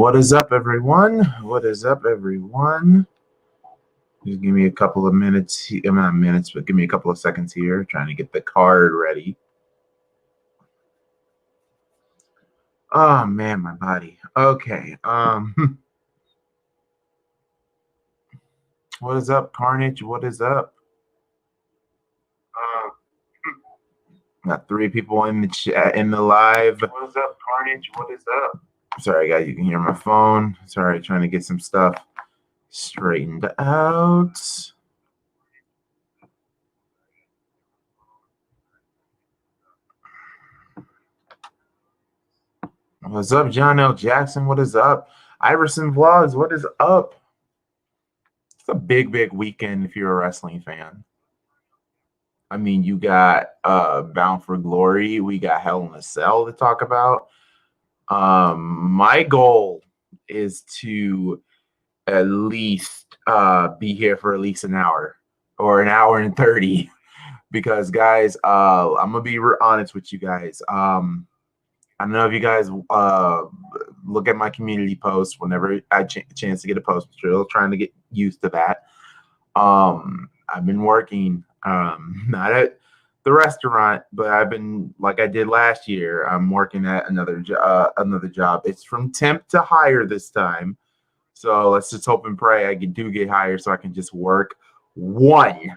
What is up, everyone? What is up, everyone? Just give me a couple of minutes. Not minutes, but give me a couple of seconds here. Trying to get the card ready. Oh man, my body. Okay. What is up, Carnage? What is up? Got 3 people in the chat in the live. What is up, Carnage? What is up? Sorry, guys. You can hear my phone. Sorry, trying to get some stuff straightened out. What's up, John L. Jackson? What is up? Iverson Vlogs, what is up? It's a big weekend if you're a wrestling fan. I mean, you got Bound for Glory. We got Hell in a Cell to talk about. My goal is to at least be here for at least an hour or an hour and 30 because, guys, I'm going to be honest with you guys. I don't know if you guys look at my community posts whenever I chance to get a post. Still trying to get used to that. I've been working not at the restaurant, but I've been like I did last year. I'm working at another job. It's from temp to hire this time, so let's just hope and pray I do get hired so I can just work one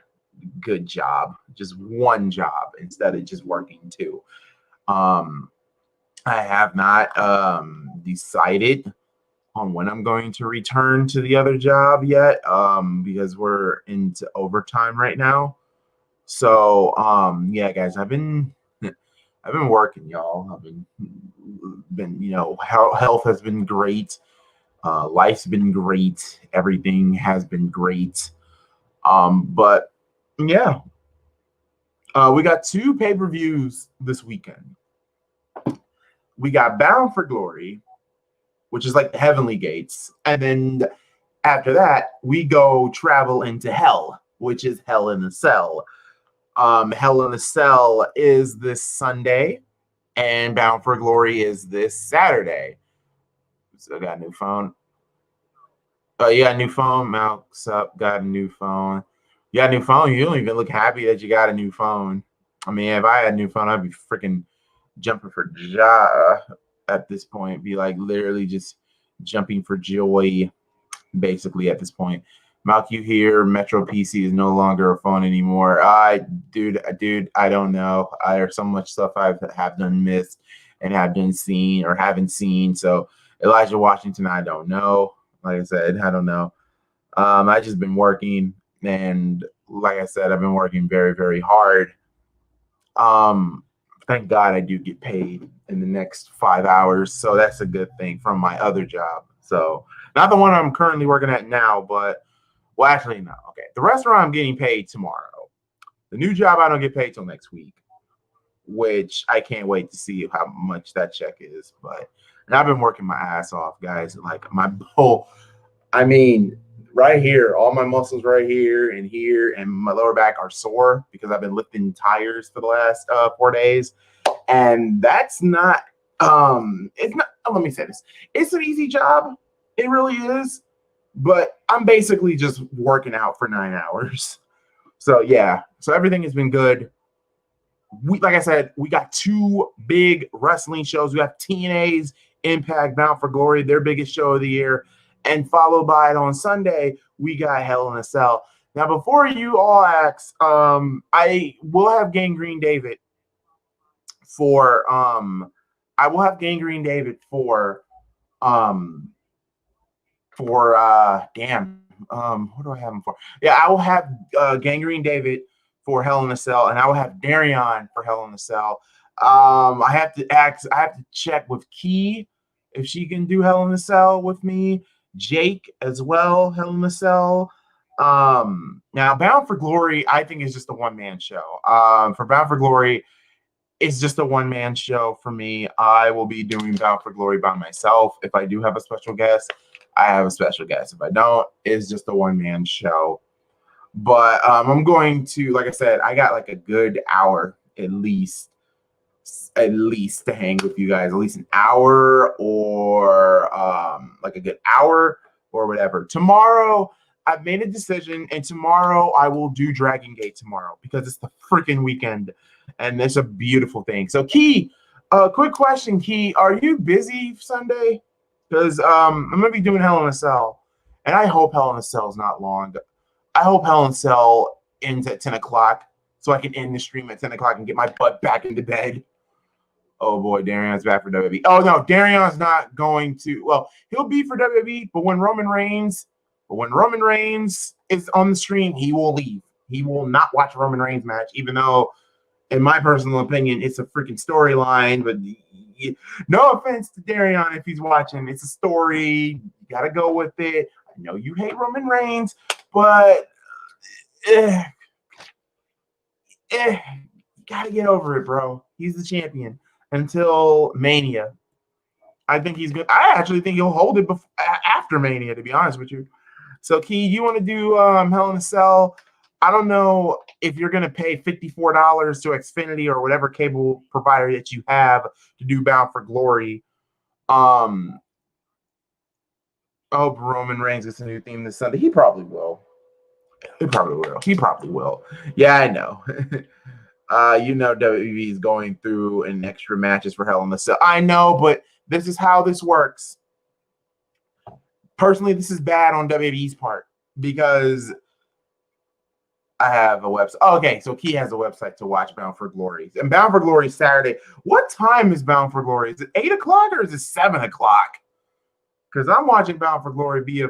good job, just one job instead of just working 2. I have not decided on when I'm going to return to the other job yet because we're into overtime right now. So yeah, guys, I've been working, y'all. I've been health has been great. Life's been great. Everything has been great. But yeah, we got 2 pay-per-views this weekend. We got Bound for Glory, which is like the Heavenly Gates. And then after that, we go travel into Hell, which is Hell in a Cell. Hell in a Cell is this Sunday, and Bound for Glory is this Saturday. So I got a new phone. Oh, you got a new phone? Malc's up, got a new phone. You got a new phone? You don't even look happy that you got a new phone. I mean, if I had a new phone, I'd be freaking jumping for joy at this point. Be like literally just jumping for joy, basically at this point. Malc, you here? Metro PC is no longer a phone anymore. Dude, I don't know. There's so much stuff I have done missed and have done seen or haven't seen. So Elijah Washington, I don't know. Like I said, I don't know. I just been working, and like I said, I've been working very hard. Thank God I do get paid in the next 5 hours, so that's a good thing from my other job. So not the one I'm currently working at now, but well, actually no. Okay, the restaurant I'm getting paid tomorrow. The new job I don't get paid till next week, which I can't wait to see how much that check is. But and I've been working my ass off, guys. Like my whole, I mean, right here, all my muscles right here, and my lower back are sore because I've been lifting tires for the last 4 days. And that's not, it's not, let me say this. It's an easy job. It really is. But I'm basically just working out for 9 hours. So yeah, so everything has been good. Like I said, we got 2 big wrestling shows. We have TNA's Impact Bound for Glory, their biggest show of the year. And followed by it on Sunday, we got Hell in a Cell. Now, before you all ask, I will have Gangrene David for what do I have him for? Yeah, I will have Gangrene David for Hell in a Cell, and I will have Darion for Hell in a Cell. I have to check with Key if she can do Hell in a Cell with me. Jake as well, Hell in a Cell. Now Bound for Glory, I think is just a one-man show. For Bound for Glory, it's just a one-man show for me. I will be doing Bound for Glory by myself. If I do have a special guest, I have a special guest. If I don't, it's just a one-man show. But I'm going to, like I said, I got like a good hour at least at least to hang with you guys, at least an hour or like a good hour or whatever. Tomorrow, I've made a decision, and tomorrow I will do Dragon Gate tomorrow because it's the freaking weekend, and it's a beautiful thing. So, Key, quick question, Key, are you busy Sunday? Because I'm gonna be doing Hell in a Cell, and I hope Hell in a Cell is not long. I hope Hell in a Cell ends at 10 o'clock so I can end the stream at 10 o'clock and get my butt back into bed. Oh boy, Darion's back for WWE. Oh no, Darion's not going to. Well, he'll be for WWE, but when Roman Reigns is on the stream, he will leave. He will not watch a Roman Reigns match, even though, in my personal opinion, it's a freaking storyline. But no offense to Darion if he's watching, it's a story. You gotta go with it. I know you hate Roman Reigns, but you gotta get over it, bro. He's the champion until Mania. I think he's good. I actually think he'll hold it after Mania, to be honest with you. So, Key, you want to do Hell in a Cell? I don't know if you're going to pay $54 to Xfinity or whatever cable provider that you have to do Bound for Glory. I hope Roman Reigns gets a new theme this Sunday. He probably will. He probably will. Yeah, I know. You know WWE is going through an extra matches for Hell in a Cell. I know, but this is how this works. Personally, this is bad on WWE's part because I have a website. Oh, okay, so Key has a website to watch Bound for Glory. And Bound for Glory is Saturday. What time is Bound for Glory? Is it 8 o'clock or is it 7 o'clock? Because I'm watching Bound for Glory via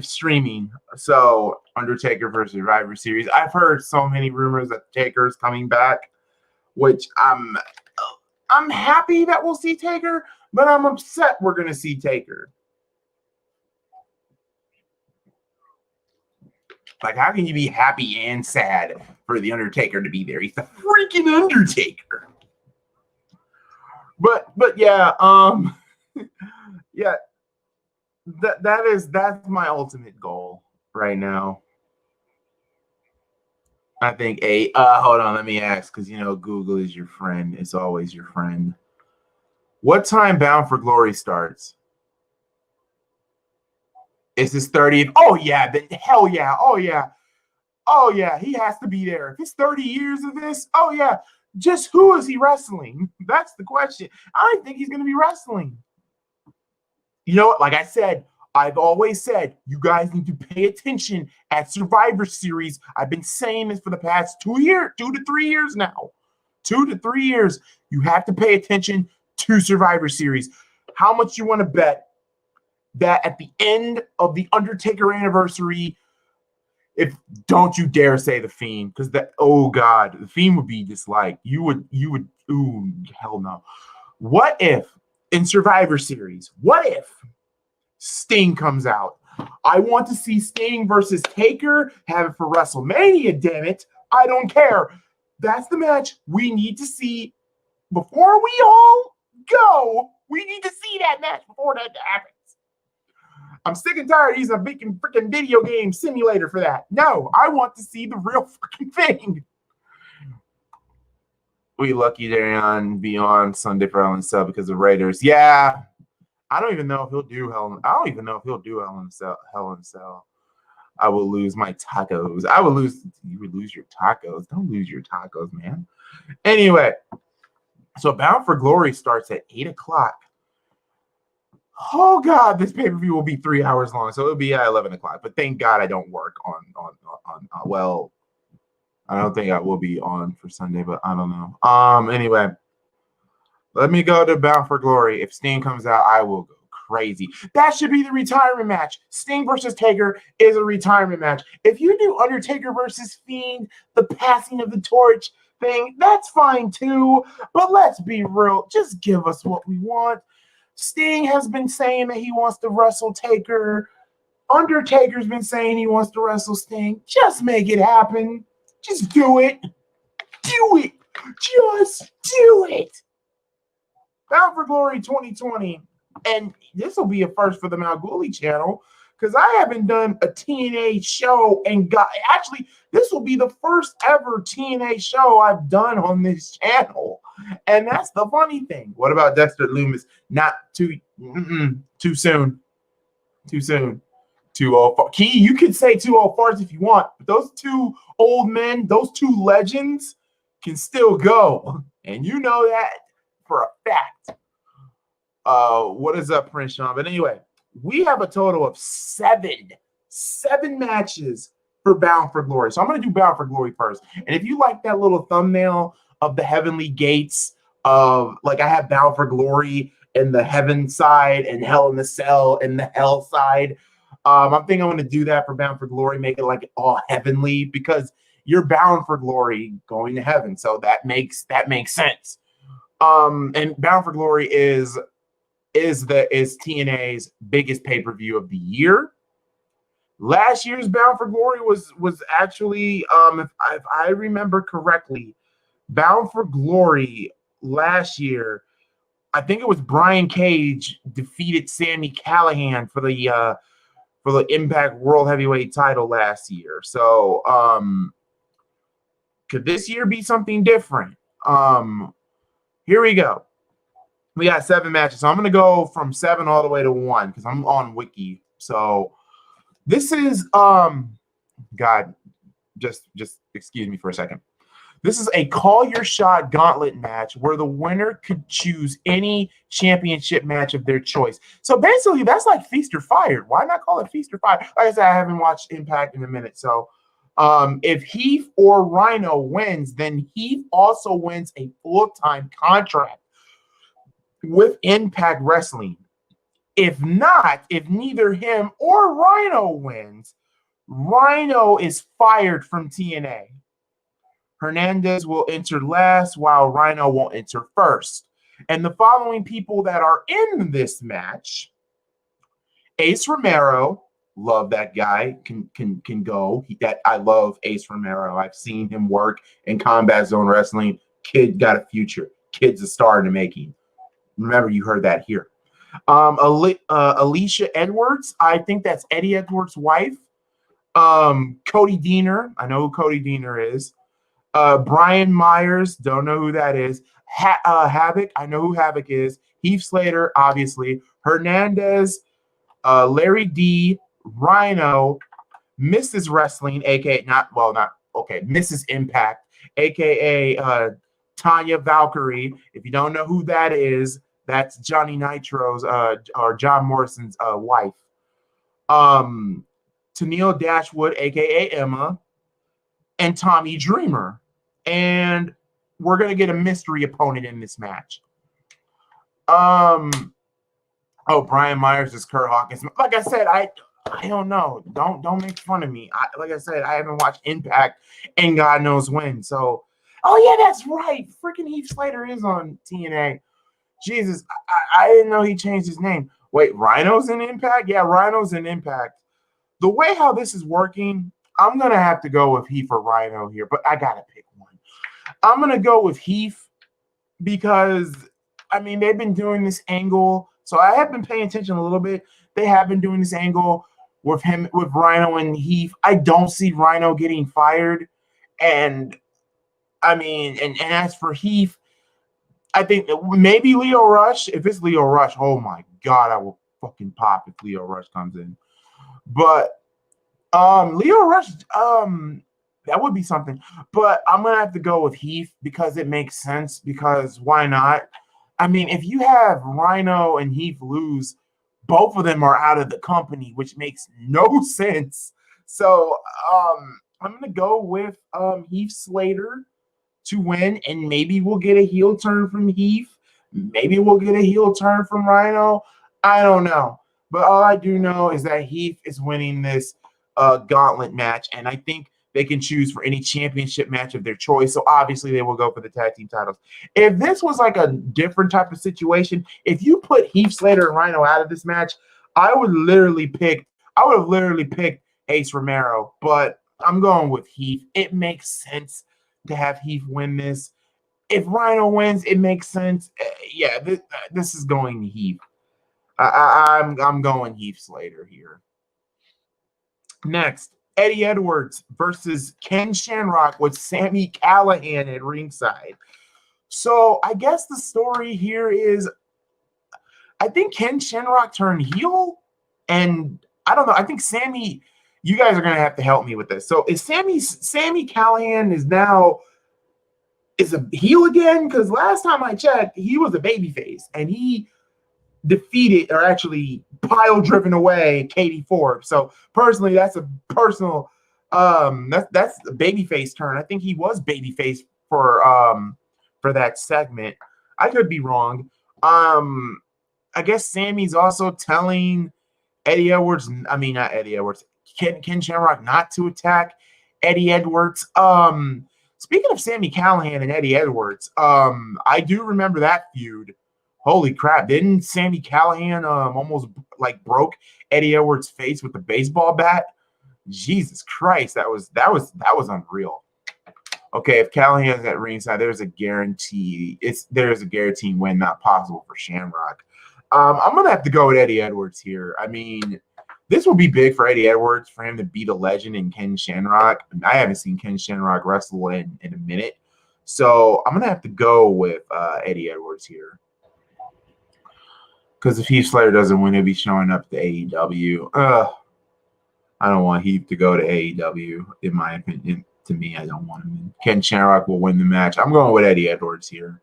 streaming. So Undertaker versus Survivor Series. I've heard so many rumors that Taker's coming back, which I'm happy that we'll see Taker, but I'm upset we're gonna see Taker. Like, how can you be happy and sad for the Undertaker to be there? He's the freaking Undertaker. But yeah, yeah. That's my ultimate goal right now. I think hold on, let me ask, because Google is your friend. It's always your friend. What time Bound for Glory starts? Is this 30th? Oh yeah, then hell yeah. Oh yeah, he has to be there. If it's 30 years of this, oh yeah. Just who is he wrestling? That's the question. I think he's gonna be wrestling. You know what? Like I said, I've always said, you guys need to pay attention at Survivor Series. I've been saying this for the past 2 to 3 years now. 2 to 3 years. You have to pay attention to Survivor Series. How much you want to bet that at the end of the Undertaker anniversary, don't you dare say the Fiend, because oh God, the Fiend would be disliked. You would, ooh, hell no. What if in Survivor Series, what if Sting comes out? I want to see Sting versus Taker. Have it for WrestleMania, damn it. I don't care. That's the match we need to see before we all go. We need to see that match before that happens. I'm sick and tired of using a freaking video game simulator for that. No, I want to see the real fucking thing. We lucky Darion be on Sunday for Hell in a Cell because of Raiders. Yeah. I don't even know if he'll do Hell in a Cell. I will lose my tacos. You would lose your tacos. Don't lose your tacos, man. Anyway, so Bound for Glory starts at 8 o'clock. Oh God, this pay-per-view will be 3 hours long, so it'll be at 11 o'clock. But thank God I don't work on well, I don't think I will be on for Sunday, but I don't know. Anyway, let me go to Bound for Glory. If Sting comes out, I will go crazy. That should be the retirement match. Sting versus Taker is a retirement match. If you do Undertaker versus Fiend, the passing of the torch thing, that's fine too. But let's be real. Just give us what we want. Sting has been saying that he wants to wrestle Taker. Undertaker's been saying he wants to wrestle Sting. Just make it happen. Just do it. Do it. Just do it. Bound for Glory 2020. And this will be a first for the MalcGoolie channel because I haven't done a TNA show actually, this will be the first ever TNA show I've done on this channel. And that's the funny thing. What about Dexter Loomis? Not too soon. Too soon. 204. Key, you could say 204s if you want, but those two old men, those two legends can still go. And you know that for a fact. What is up, Prince Sean? But anyway, we have a total of seven matches for Bound for Glory. So I'm going to do Bound for Glory first. And if you like that little thumbnail of the heavenly gates of, like, I have Bound for Glory in the heaven side and Hell in the Cell in the hell side. I'm thinking I'm going to do that for Bound for Glory, make it like all heavenly, because you're bound for glory going to heaven. So that makes sense. And Bound for Glory is TNA's biggest pay-per-view of the year. Last year's Bound for Glory was actually, if I remember correctly, Bound for Glory last year, I think it was Brian Cage defeated Sami Callihan for the Impact World Heavyweight title last year. So could this year be something different? Here we go. We got 7 matches. So I'm going to go from 7 all the way to 1 because I'm on Wiki. So this is God, just excuse me for a second. This is a call your shot gauntlet match where the winner could choose any championship match of their choice. So basically, that's like Feast or Fired. Why not call it Feast or Fired? Like I said, I haven't watched Impact in a minute. So if Heath or Rhino wins, then Heath also wins a full-time contract with Impact Wrestling. If not, if neither him or Rhino wins, Rhino is fired from TNA. Hernandez will enter last, while Rhino will enter first. And the following people that are in this match: Ace Romero, love that guy, can go. I love Ace Romero. I've seen him work in Combat Zone Wrestling. Kid got a future. Kid's a star in the making. Remember, you heard that here. Alicia Edwards, I think that's Eddie Edwards' wife. Cody Deaner, I know who Cody Deaner is. Brian Myers, don't know who that is. Havoc, I know who Havoc is. Heath Slater, obviously. Hernandez, Larry D, Rhino, Mrs. Wrestling, aka Mrs. Impact, aka Tanya Valkyrie. If you don't know who that is, that's Johnny Nitro's or John Morrison's wife. Tennille Dashwood, aka Emma, and Tommy Dreamer. And we're gonna get a mystery opponent in this match. Brian Myers is Kurt Hawkins. Like I said, I don't know. Don't make fun of me. Like I said, I haven't watched Impact and God knows when. So, oh yeah, that's right. Freaking Heath Slater is on TNA. Jesus, I didn't know he changed his name. Wait, Rhino's in Impact? Yeah, Rhino's in Impact. The way how this is working, I'm going to have to go with Heath or Rhino here, but I got to pick one. I'm going to go with Heath because, I mean, they've been doing this angle. So I have been paying attention a little bit. They have been doing this angle with Rhino and Heath. I don't see Rhino getting fired. And, I mean, and as for Heath, I think maybe Leo Rush. If it's Leo Rush, oh, my God, I will fucking pop if Leo Rush comes in. But Leo Rush, that would be something. But I'm going to have to go with Heath because it makes sense, because why not? I mean, if you have Rhino and Heath lose, both of them are out of the company, which makes no sense. So I'm going to go with Heath Slater to win, and maybe we'll get a heel turn from Heath. Maybe we'll get a heel turn from Rhino. I don't know. But all I do know is that Heath is winning this gauntlet match, and I think they can choose for any championship match of their choice. So obviously they will go for the tag team titles. If this was like a different type of situation, if you put Heath Slater and Rhino out of this match, I would have literally picked Ace Romero, but I'm going with Heath. It makes sense to have Heath win this. If Rhino wins, it makes sense. Yeah, this is going to Heath. I'm going Heath Slater here. Next, Eddie Edwards versus Ken Shamrock with Sami Callihan at ringside. So I guess the story here is, I think Ken Shamrock turned heel, and I don't know. I think Sami, you guys are gonna have to help me with this. So is Sami Callihan is a heel again? Because last time I checked, he was a babyface, and he defeated, or actually pile driven away, Katie Forbes. So personally, that's a personal that's a babyface turn. I think he was babyface for that segment. I could be wrong. I guess Sammy's also telling Eddie Edwards, I mean not Eddie Edwards, Ken Shamrock not to attack Eddie Edwards. Speaking of Sami Callihan and Eddie Edwards, I do remember that feud. Holy crap! Didn't Sami Callihan almost like broke Eddie Edwards' face with the baseball bat? Jesus Christ, that was unreal. Okay, if Callahan's at ringside, there's a guarantee win, not possible for Shamrock. I'm gonna have to go with Eddie Edwards here. I mean, this will be big for Eddie Edwards for him to beat a legend in Ken Shamrock. I haven't seen Ken Shamrock wrestle in a minute, so I'm gonna have to go with Eddie Edwards here. Because if Heath Slater doesn't win, he'll be showing up to AEW. I don't want Heath to go to AEW, in my opinion. To me, I don't want him. Ken Shamrock will win the match. I'm going with Eddie Edwards here.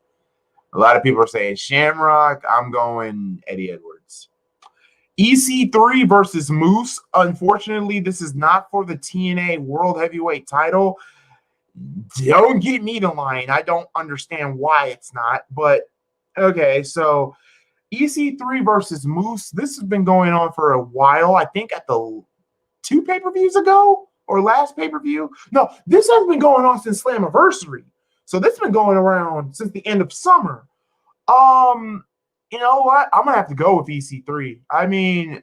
A lot of people are saying Shamrock. I'm going Eddie Edwards. EC3 versus Moose. Unfortunately, this is not for the TNA World Heavyweight title. Don't get me to line. I don't understand why it's not. But, okay, so EC3 versus Moose. This has been going on for a while. I think at the 2 pay-per-views ago or last pay-per-view. No, this has been going on since Slammiversary. So this has been going around since the end of summer. You know what? I'm gonna have to go with EC3. I mean,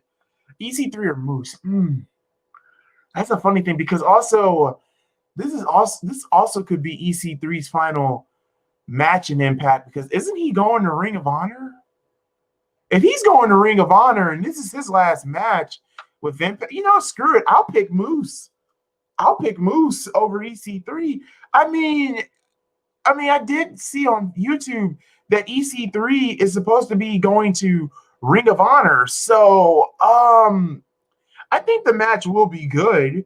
EC3 or Moose. That's a funny thing because also this also could be EC3's final match in Impact, because isn't he going to Ring of Honor? If he's going to Ring of Honor and this is his last match with Impact, you know, screw it. I'll pick Moose. I'll pick Moose over EC3. I mean, I did see on YouTube that EC3 is supposed to be going to Ring of Honor. So, I think the match will be good.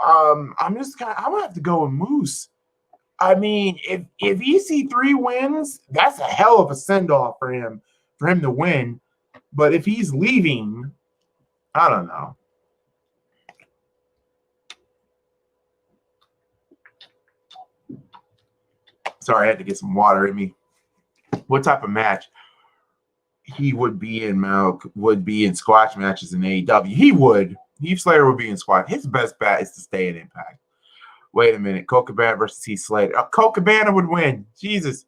I'm gonna have to go with Moose. I mean, if EC3 wins, that's a hell of a send-off for him to win. But if he's leaving, I don't know. Sorry, I had to get some water in me. What type of match he would be in? Malc would be in squash matches in AEW. He would. Heath Slater would be in squash. His best bet is to stay in Impact. Wait a minute. Colt Cabana versus Heath Slater. Colt Cabana would win. Jesus.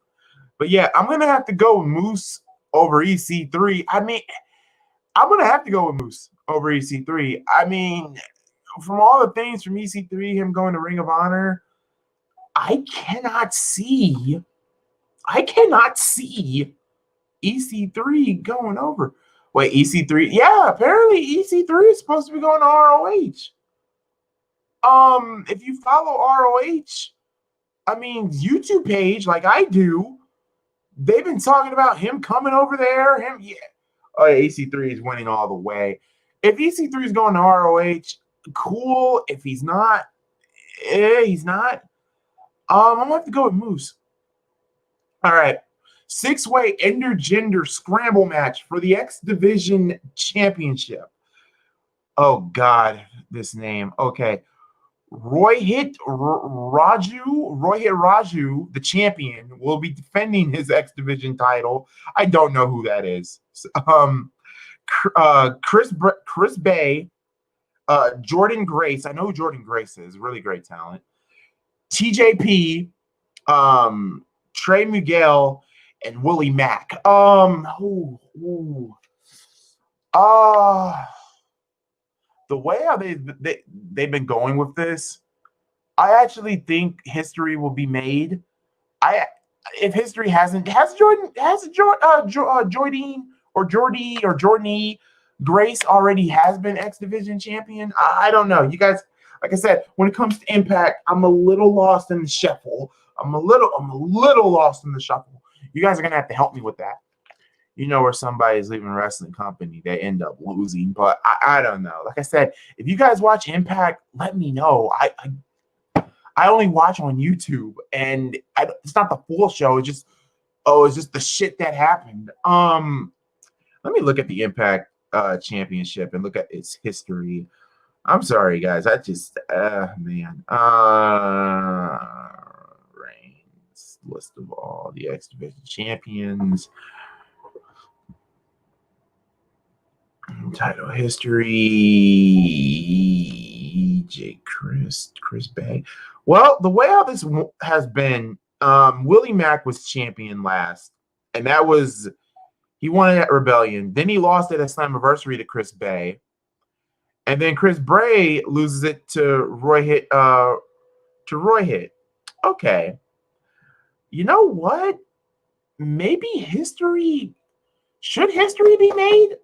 But yeah, I'm going to have to go with Moose over EC3. I mean, I'm going to have to go with Moose over EC3. I mean, from all the things from EC3, him going to Ring of Honor, I cannot see EC3 going over. Wait, EC3? Yeah, apparently EC3 is supposed to be going to ROH. If you follow ROH, I mean, YouTube page, like I do, they've been talking about him coming over there. Oh, yeah, EC3 is winning all the way. If EC3 is going to ROH, cool. If he's not, he's not. I'm gonna have to go with Moose. All right. 6-way intergender scramble match for the X Division Championship. Oh God, this name. Okay. Rohit Raju, the champion, will be defending his X Division title. I don't know who that is. Chris Bay, Jordan Grace. I know who Jordan Grace is. Really great talent. TJP, Trey Miguel, and Willie Mack. The way how they've been going with this, I actually think history will be made. If history hasn't, has Jordine or Jordy or Jordanie Grace already has been X Division champion. I don't know. You guys, like I said, when it comes to Impact, I'm a little lost in the shuffle. I'm a little lost in the shuffle. You guys are gonna have to help me with that. You know, where somebody's leaving a wrestling company, they end up losing. But I don't know. Like I said, if you guys watch Impact, let me know. I only watch on YouTube, and it's not the full show. It's just the shit that happened. Let me look at the Impact Championship and look at its history. I'm sorry, guys. I just man. Reigns, list of all the X Division champions. Title history. Chris Bay. Well, the way how this has been, Willie Mack was champion last, and that was he won it at Rebellion. Then he lost it at Slammiversary to Chris Bay, and then Chris Bray loses it to Roy Hit. Okay, you know what? Maybe should history be made?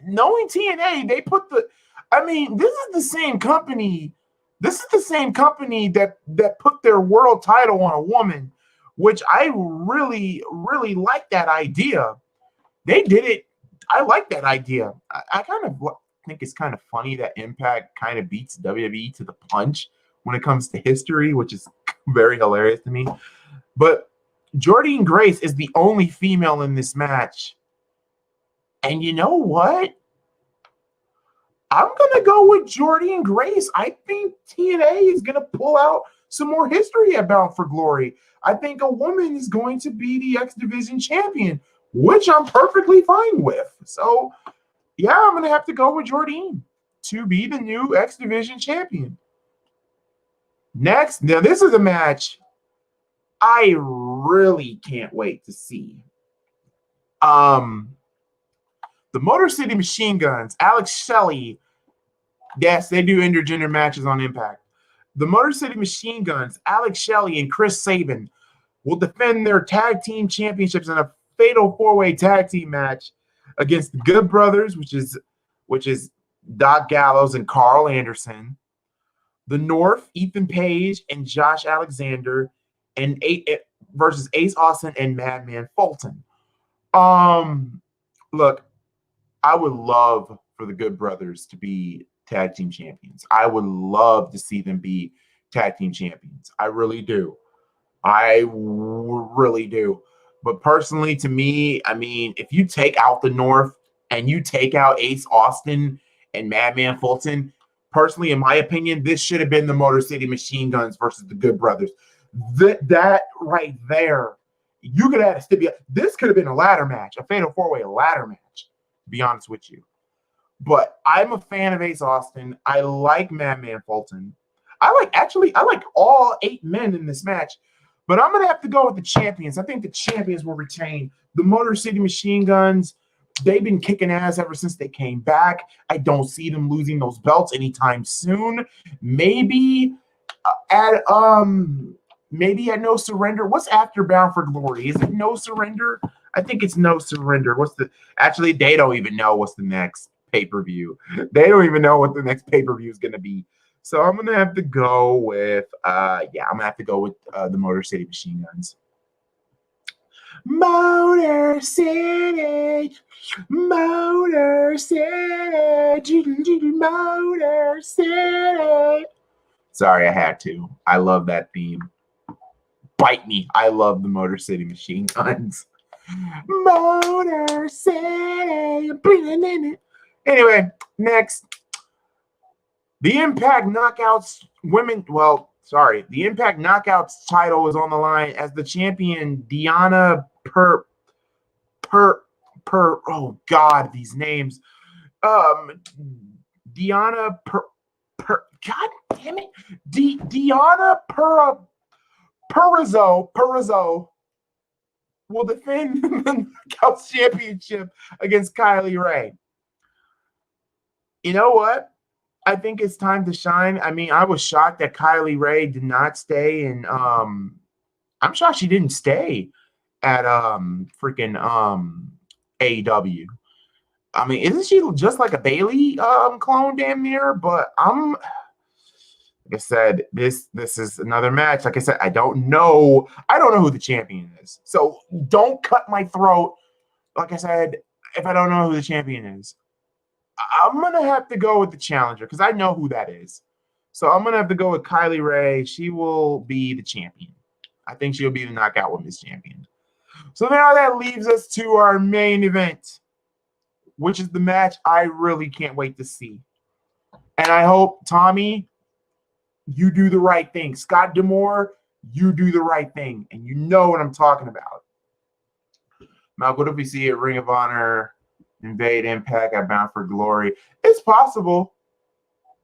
Knowing TNA, they put the. I mean, this is the same company. This is the same company that put their world title on a woman, which I really, really like that idea. They did it. I like that idea. I kind of think it's kind of funny that Impact kind of beats WWE to the punch when it comes to history, which is very hilarious to me. But Jordynne Grace is the only female in this match. And you know what? I'm going to go with Jordynne Grace. I think TNA is going to pull out some more history at Bound for Glory. I think a woman is going to be the X Division champion, which I'm perfectly fine with. So, yeah, I'm going to have to go with Jordynne to be the new X Division champion. Next, now this is a match I really can't wait to see. The Motor City Machine Guns, Alex Shelley. Yes, they do intergender matches on Impact. The Motor City Machine Guns, Alex Shelley and Chris Sabin will defend their tag team championships in a fatal four-way tag team match against the Good Brothers, which is Doc Gallows and Carl Anderson. The North, Ethan Page and Josh Alexander, and versus Ace Austin and Madman Fulton. Look, I would love for the Good Brothers to be tag team champions. I would love to see them be tag team champions. I really do. I really do. But personally, to me, I mean, if you take out the North and you take out Ace Austin and Madman Fulton, personally, in my opinion, this should have been the Motor City Machine Guns versus the Good Brothers. That right there, you could have this could have been a ladder match, a fatal four-way ladder match, to be honest with you. But I'm a fan of Ace Austin. I like Madman Fulton. I like all 8 men in this match. But I'm going to have to go with the champions. I think the champions will retain. The Motor City Machine Guns, they've been kicking ass ever since they came back. I don't see them losing those belts anytime soon. Maybe at No Surrender. What's after Bound for Glory? Is it No Surrender? I think it's No Surrender. Actually, they don't even know what's the next pay-per-view. They don't even know what the next pay-per-view is going to be. So I'm going to have to go with the Motor City Machine Guns. Motor City, Motor City, Motor City. Sorry, I had to. I love that theme. Bite me. I love the Motor City Machine Guns. Motor City. Anyway, next. The Impact Knockouts the Impact Knockouts title is on the line as the champion Deanna oh God, these names. Deanna God damn it. Deanna Purrazzo will defend the Knockouts Championship against Kylie Ray. You know what? I think it's time to shine. I mean, I was shocked that Kylie Ray did not stay, and I'm shocked she didn't stay at freaking AEW. I mean, isn't she just like a Bailey clone damn near? But like I said, this is another match. Like I said, I don't know who the champion is. So don't cut my throat. Like I said, if I don't know who the champion is, I'm gonna have to go with the challenger because I know who that is. So I'm gonna have to go with Kylie Ray. She will be the champion. I think she'll be the knockout women's champion. So now that leaves us to our main event, which is the match I really can't wait to see. And I hope, Tommy, you do the right thing. Scott D'Amore, you do the right thing. And you know what I'm talking about. Mal, what if we see a Ring of Honor invade Impact at Bound for Glory? It's possible.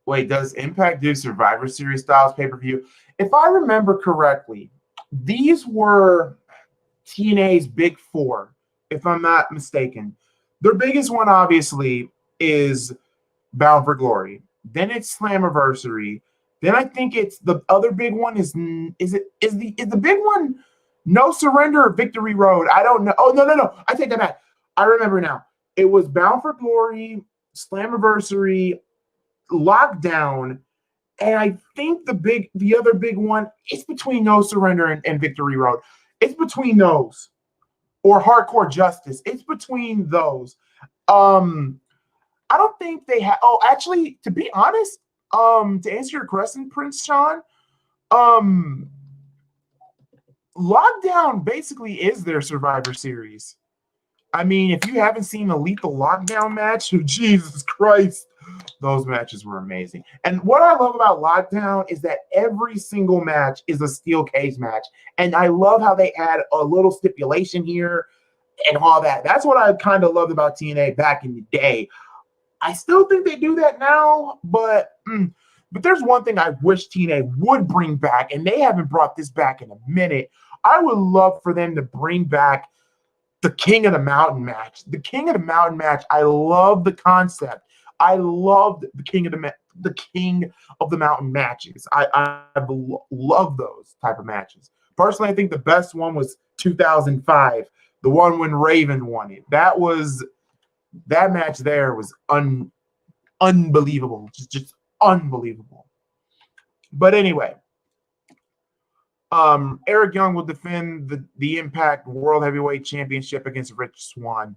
Wait, does Impact do Survivor Series styles pay-per-view? If I remember correctly, these were TNA's big four, if I'm not mistaken. Their biggest one, obviously, is Bound for Glory. Then it's Slammiversary. Then I think it's the other big one is the big one No Surrender or Victory Road? I don't know. Oh, no. I take that back. I remember now. It was Bound for Glory, Slammiversary, Lockdown, and I think the other big one is between No Surrender and Victory Road. It's between those. Or Hardcore Justice. It's between those. I don't think they have. Oh, actually, to be honest, to answer your question, Prince Sean, Lockdown basically is their Survivor Series. I mean, if you haven't seen the Lethal Lockdown match, Jesus Christ, those matches were amazing. And what I love about Lockdown is that every single match is a steel cage match. And I love how they add a little stipulation here and all that. That's what I kind of loved about TNA back in the day. I still think they do that now, but there's one thing I wish TNA would bring back, and they haven't brought this back in a minute. I would love for them to bring back the King of the Mountain match. The King of the Mountain match, I love the concept. I loved the King of the Mountain matches. I love those type of matches. Personally, I think the best one was 2005, the one when Raven won it. That match there was unbelievable, just unbelievable. But anyway, Eric Young will defend the Impact World Heavyweight Championship against Rich Swan.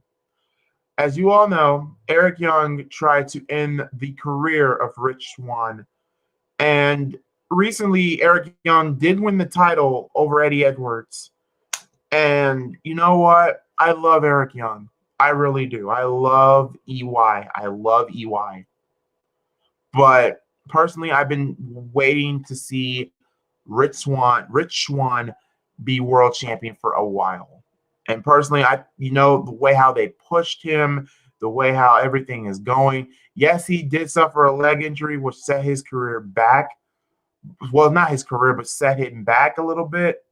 As you all know, Eric Young tried to end the career of Rich Swan, and recently Eric Young did win the title over Eddie Edwards. And you know what? I love Eric Young. I really do. I love EY. But personally, I've been waiting to see Rich Swan be world champion for a while. And personally, the way how they pushed him, the way how everything is going. Yes, he did suffer a leg injury, which set his career back. Well, not his career, but set him back a little bit.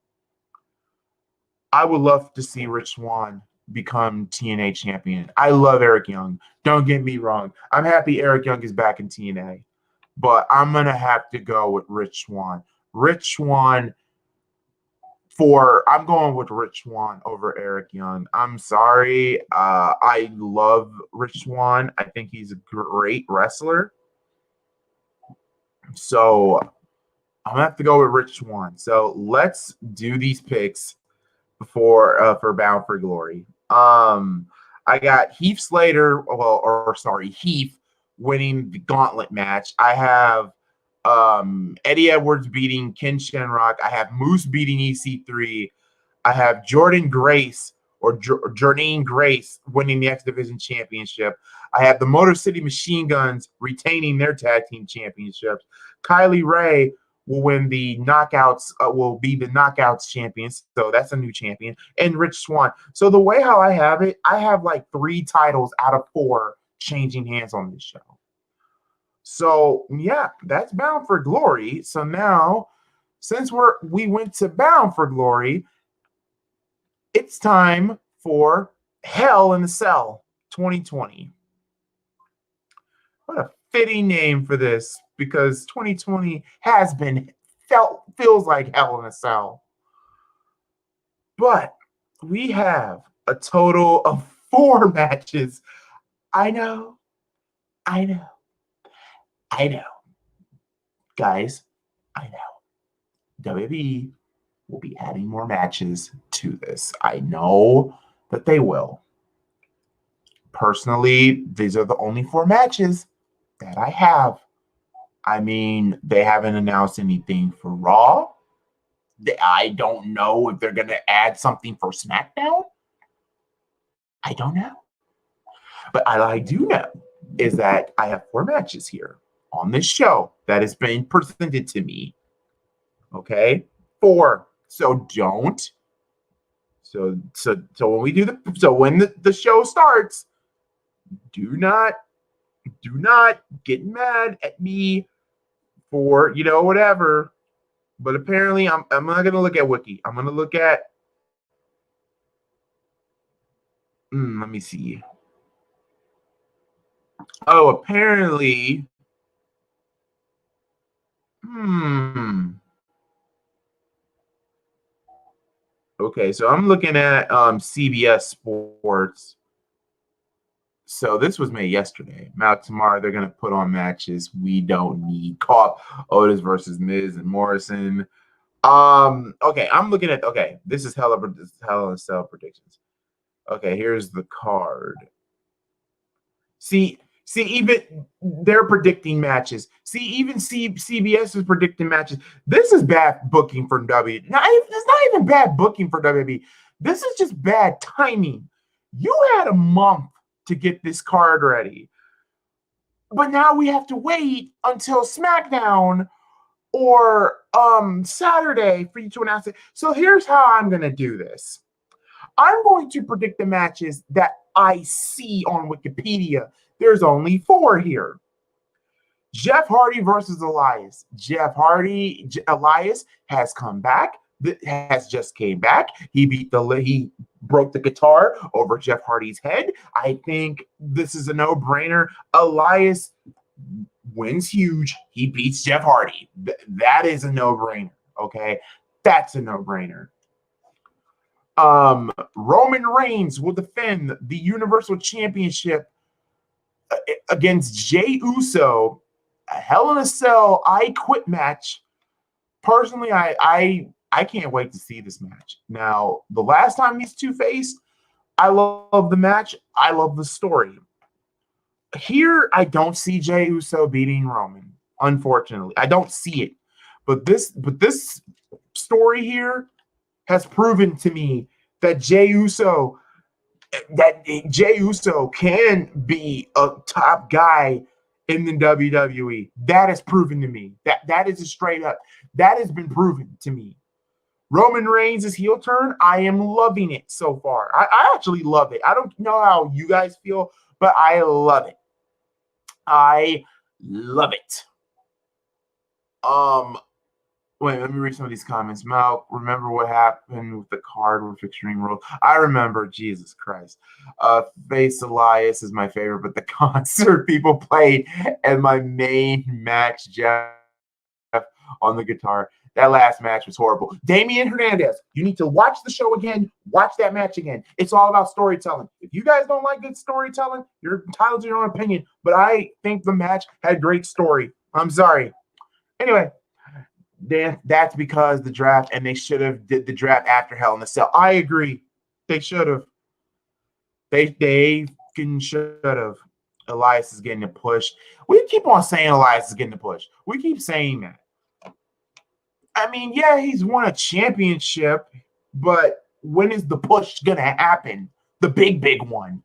I would love to see Rich Swan become TNA champion. I love Eric Young. Don't get me wrong. I'm happy Eric Young is back in TNA. But I'm going to have to go with Rich Swan. I'm going with Rich Swan over Eric Young. I'm sorry. I love Rich Swan. I think he's a great wrestler. So I'm going to have to go with Rich Swan. So let's do these picks for Bound for Glory. I got Heath Slater, Heath winning the gauntlet match. I have Eddie Edwards beating Ken Shamrock. I have Moose beating EC3. I have Jordynne Grace winning the X Division Championship. I have the Motor City Machine Guns retaining their tag team championships. Kylie Ray will win the knockouts, will be the knockouts champion. So that's a new champion. And Rich Swan. So the way how I have it, I have like 3 titles out of 4 changing hands on this show. So yeah, that's Bound for Glory. So now, since we went to Bound for Glory, it's time for Hell in a Cell 2020. What a fitting name for this, because 2020 feels like Hell in a Cell. But we have a total of 4 matches. I know. I know. I know. Guys, I know. WWE will be adding more matches to this. I know that they will. Personally, these are the only 4 matches that I have. I mean, they haven't announced anything for Raw. I don't know if they're going to add something for SmackDown. I don't know. But all I do know is that I have 4 matches here on this show that is being presented to me. Okay? 4. So don't. So when we do when the show starts, do not get mad at me for, whatever. But apparently I'm not gonna look at Wiki. I'm gonna look at let me see. Oh, apparently. Okay, so I'm looking at CBS Sports. So this was made yesterday. Tomorrow they're gonna put on matches we don't need. Call Otis versus Miz and Morrison. Okay, I'm looking at this is Hell in a Cell predictions. Okay, here's the card. See, even they're predicting matches. See, even CBS is predicting matches. This is bad booking for WWE. It's not even bad booking for WWE. This is just bad timing. You had a month to get this card ready, but now we have to wait until SmackDown or Saturday for you to announce it. So here's how I'm gonna do this. I'm going to predict the matches that I see on Wikipedia. There's only 4 here. Jeff Hardy versus Elias. Elias has come back. Has just came back. He broke the guitar over Jeff Hardy's head. I think this is a no-brainer. Elias wins huge. He beats Jeff Hardy. That is a no-brainer. Okay, that's a no-brainer. Roman Reigns will defend the Universal Championship against Jey Uso. A Hell in a Cell I Quit match. Personally, I can't wait to see this match. Now, the last time these two faced, I love the match. I love the story. Here, I don't see Jey Uso beating Roman. Unfortunately, I don't see it. But this story here has proven to me that Jey Uso can be a top guy in the WWE. That is proven to me. That is a straight up. That has been proven to me. Roman Reigns' heel turn, I am loving it so far. I actually love it. I don't know how you guys feel, but I love it. I love it. Wait, let me read some of these comments. Mal, remember what happened with the card with Extreme Rules? I remember, Jesus Christ. Face Elias is my favorite, but the concert people played and my main match, Jeff, on the guitar. That last match was horrible. Damian Hernandez, you need to watch the show again. Watch that match again. It's all about storytelling. If you guys don't like good storytelling, you're entitled to your own opinion. But I think the match had great story. I'm sorry. That's because the draft, and they should have did the draft after Hell in a Cell. I agree. They should have. They should have. Elias is getting a push. We keep on saying Elias is getting a push. We keep saying that. I mean, yeah, he's won a championship, but when is the push going to happen? The big one.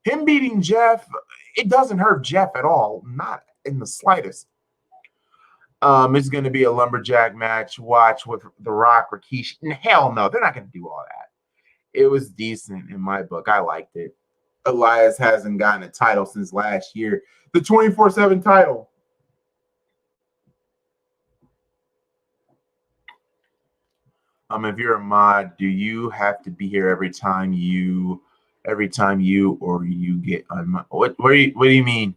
Him beating Jeff, it doesn't hurt Jeff at all. Not in the slightest. It's going to be a lumberjack match. Watch with The Rock, Rikishi. Hell no, they're not going to do all that. It was decent in my book. I liked it. Elias hasn't gotten a title since last year. The 24/7 title. If you're a mod, do you have to be here every time you or you get on? What do you mean?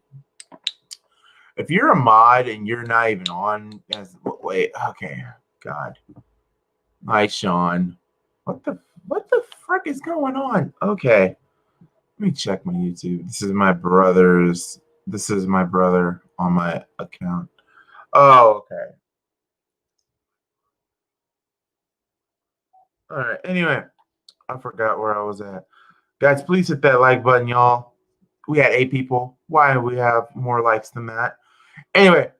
If you're a mod and you're not even on, wait, okay, God, hi Sean, what the frick is going on? Okay, Let me check my YouTube. This is my brother's. This is my brother on my account. Oh, okay. All right. Anyway, I forgot where I was at. Guys, please hit that like button, y'all. We had 8 people. Why do we have more likes than that? Anyway,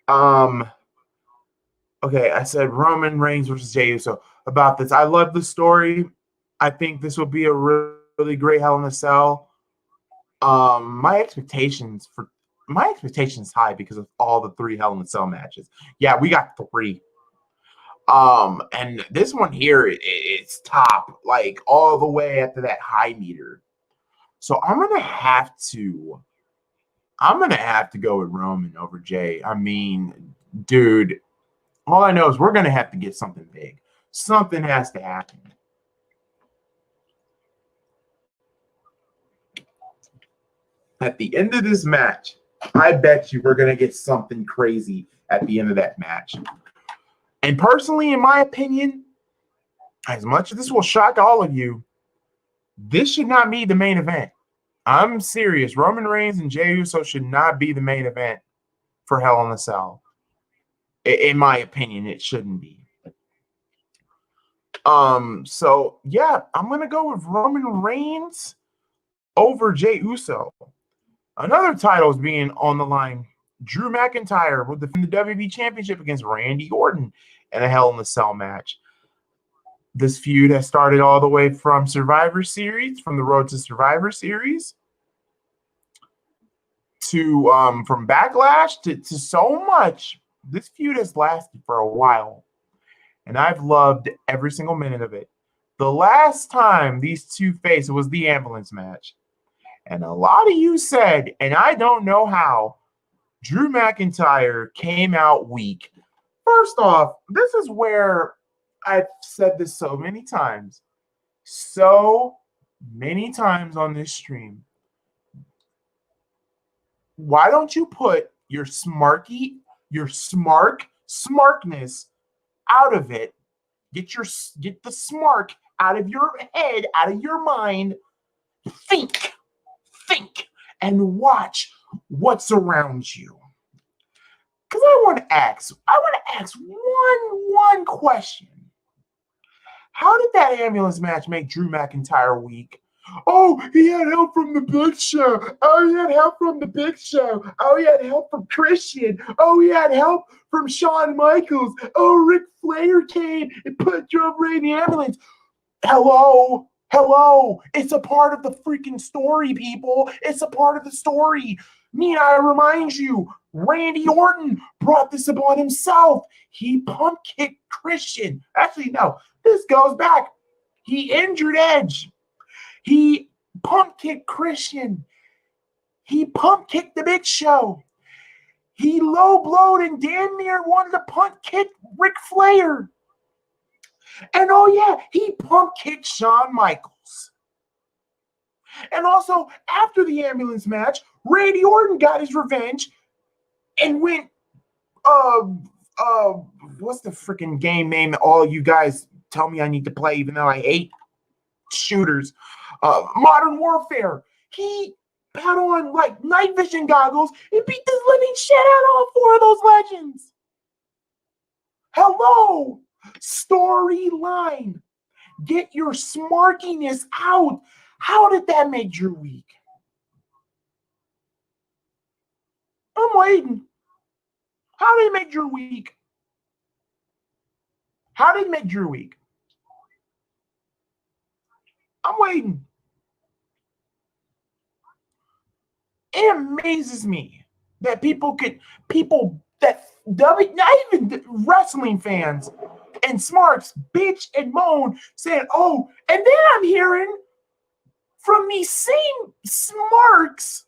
um, okay, I said Roman Reigns versus Jey Uso about this. I love the story. I think this will be a really great Hell in a Cell. My expectations high because of all the 3 Hell in a Cell matches. Yeah, we got 3. And this one here, it's top, like all the way up to that high meter. So I'm gonna have to go with Roman over Jay. I mean, dude, all I know is we're gonna have to get something big. Something has to happen. At the end of this match, I bet you we're gonna get something crazy at the end of that match. And personally, in my opinion, as much as this will shock all of you, this should not be the main event. I'm serious. Roman Reigns and Jey Uso should not be the main event for Hell in a Cell. In my opinion, it shouldn't be. So yeah, I'm gonna go with Roman Reigns over Jey Uso. Another title is being on the line. Drew McIntyre will defend the WWE Championship against Randy Orton in a Hell in a Cell match. This feud has started all the way from Survivor Series, from the Road to Survivor Series, to from Backlash to so much. This feud has lasted for a while, and I've loved every single minute of it. The last time these two faced was the ambulance match, and a lot of you said, and I don't know how, Drew McIntyre came out weak. First off, this is where I've said this so many times on this stream. Why don't you put your smarkness out of it? Get the smark out of your head, out of your mind. Think, and watch what's around you. Because I want to ask one question. How did that ambulance match make Drew McIntyre weak? Oh, he had help from the Big Show. Oh, he had help from the Big Show. Oh, he had help from Christian. Oh, he had help from Shawn Michaels. Oh, Ric Flair came and drove Ray in the ambulance. Hello. It's a part of the freaking story, people. It's a part of the story. I remind you, Randy Orton brought this upon himself. He pump kicked Christian. Actually, no, this goes back. He injured Edge. He pump kicked Christian. He pump kicked the Big Show. He low blowed and damn near wanted to punt kick Ric Flair. And oh yeah, he pump kicked Shawn Michaels. And also, after the ambulance match, Randy Orton got his revenge and went, what's the freaking game name that all you guys tell me I need to play, even though I hate shooters? Modern Warfare. He had on like night vision goggles and beat the living shit out of all 4 of those legends. Hello, storyline. Get your smarkiness out. How did that make Drew weak? I'm waiting. How did it make Drew weak? How did it make Drew weak? I'm waiting. It amazes me that not even wrestling fans and smarks bitch and moan saying, oh, and then I'm hearing from these same smarks,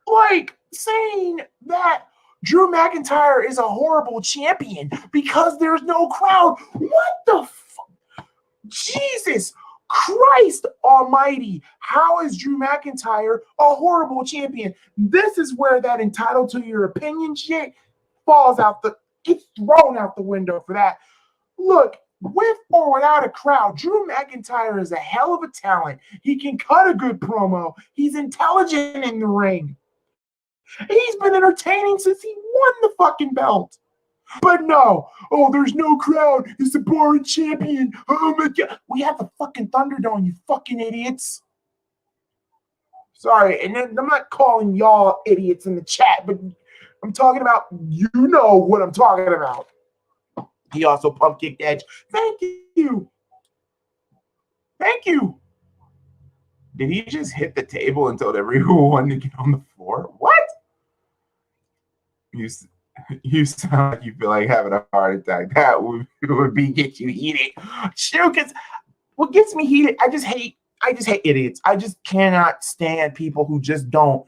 like saying that Drew McIntyre is a horrible champion because there's no crowd. What the fuck? Jesus Christ almighty. How is Drew McIntyre a horrible champion? This is where that entitled to your opinion shit gets thrown out the window for that. Look, With or without a crowd, Drew McIntyre is a hell of a talent. He can cut a good promo. He's intelligent in the ring. He's been entertaining since he won the fucking belt. But no, oh, there's no crowd. He's a boring champion. Oh my God. We have the fucking Thunderdome, you fucking idiots. Sorry, and then I'm not calling y'all idiots in the chat, but I'm talking about, you know what I'm talking about. He also pump kicked Edge. Thank you. Thank you. Did he just hit the table and told everyone to get on the floor? What? You sound like you feel like having a heart attack. That would be get you heated. Shoot, because what gets me heated, I just hate idiots. I just cannot stand people who just don't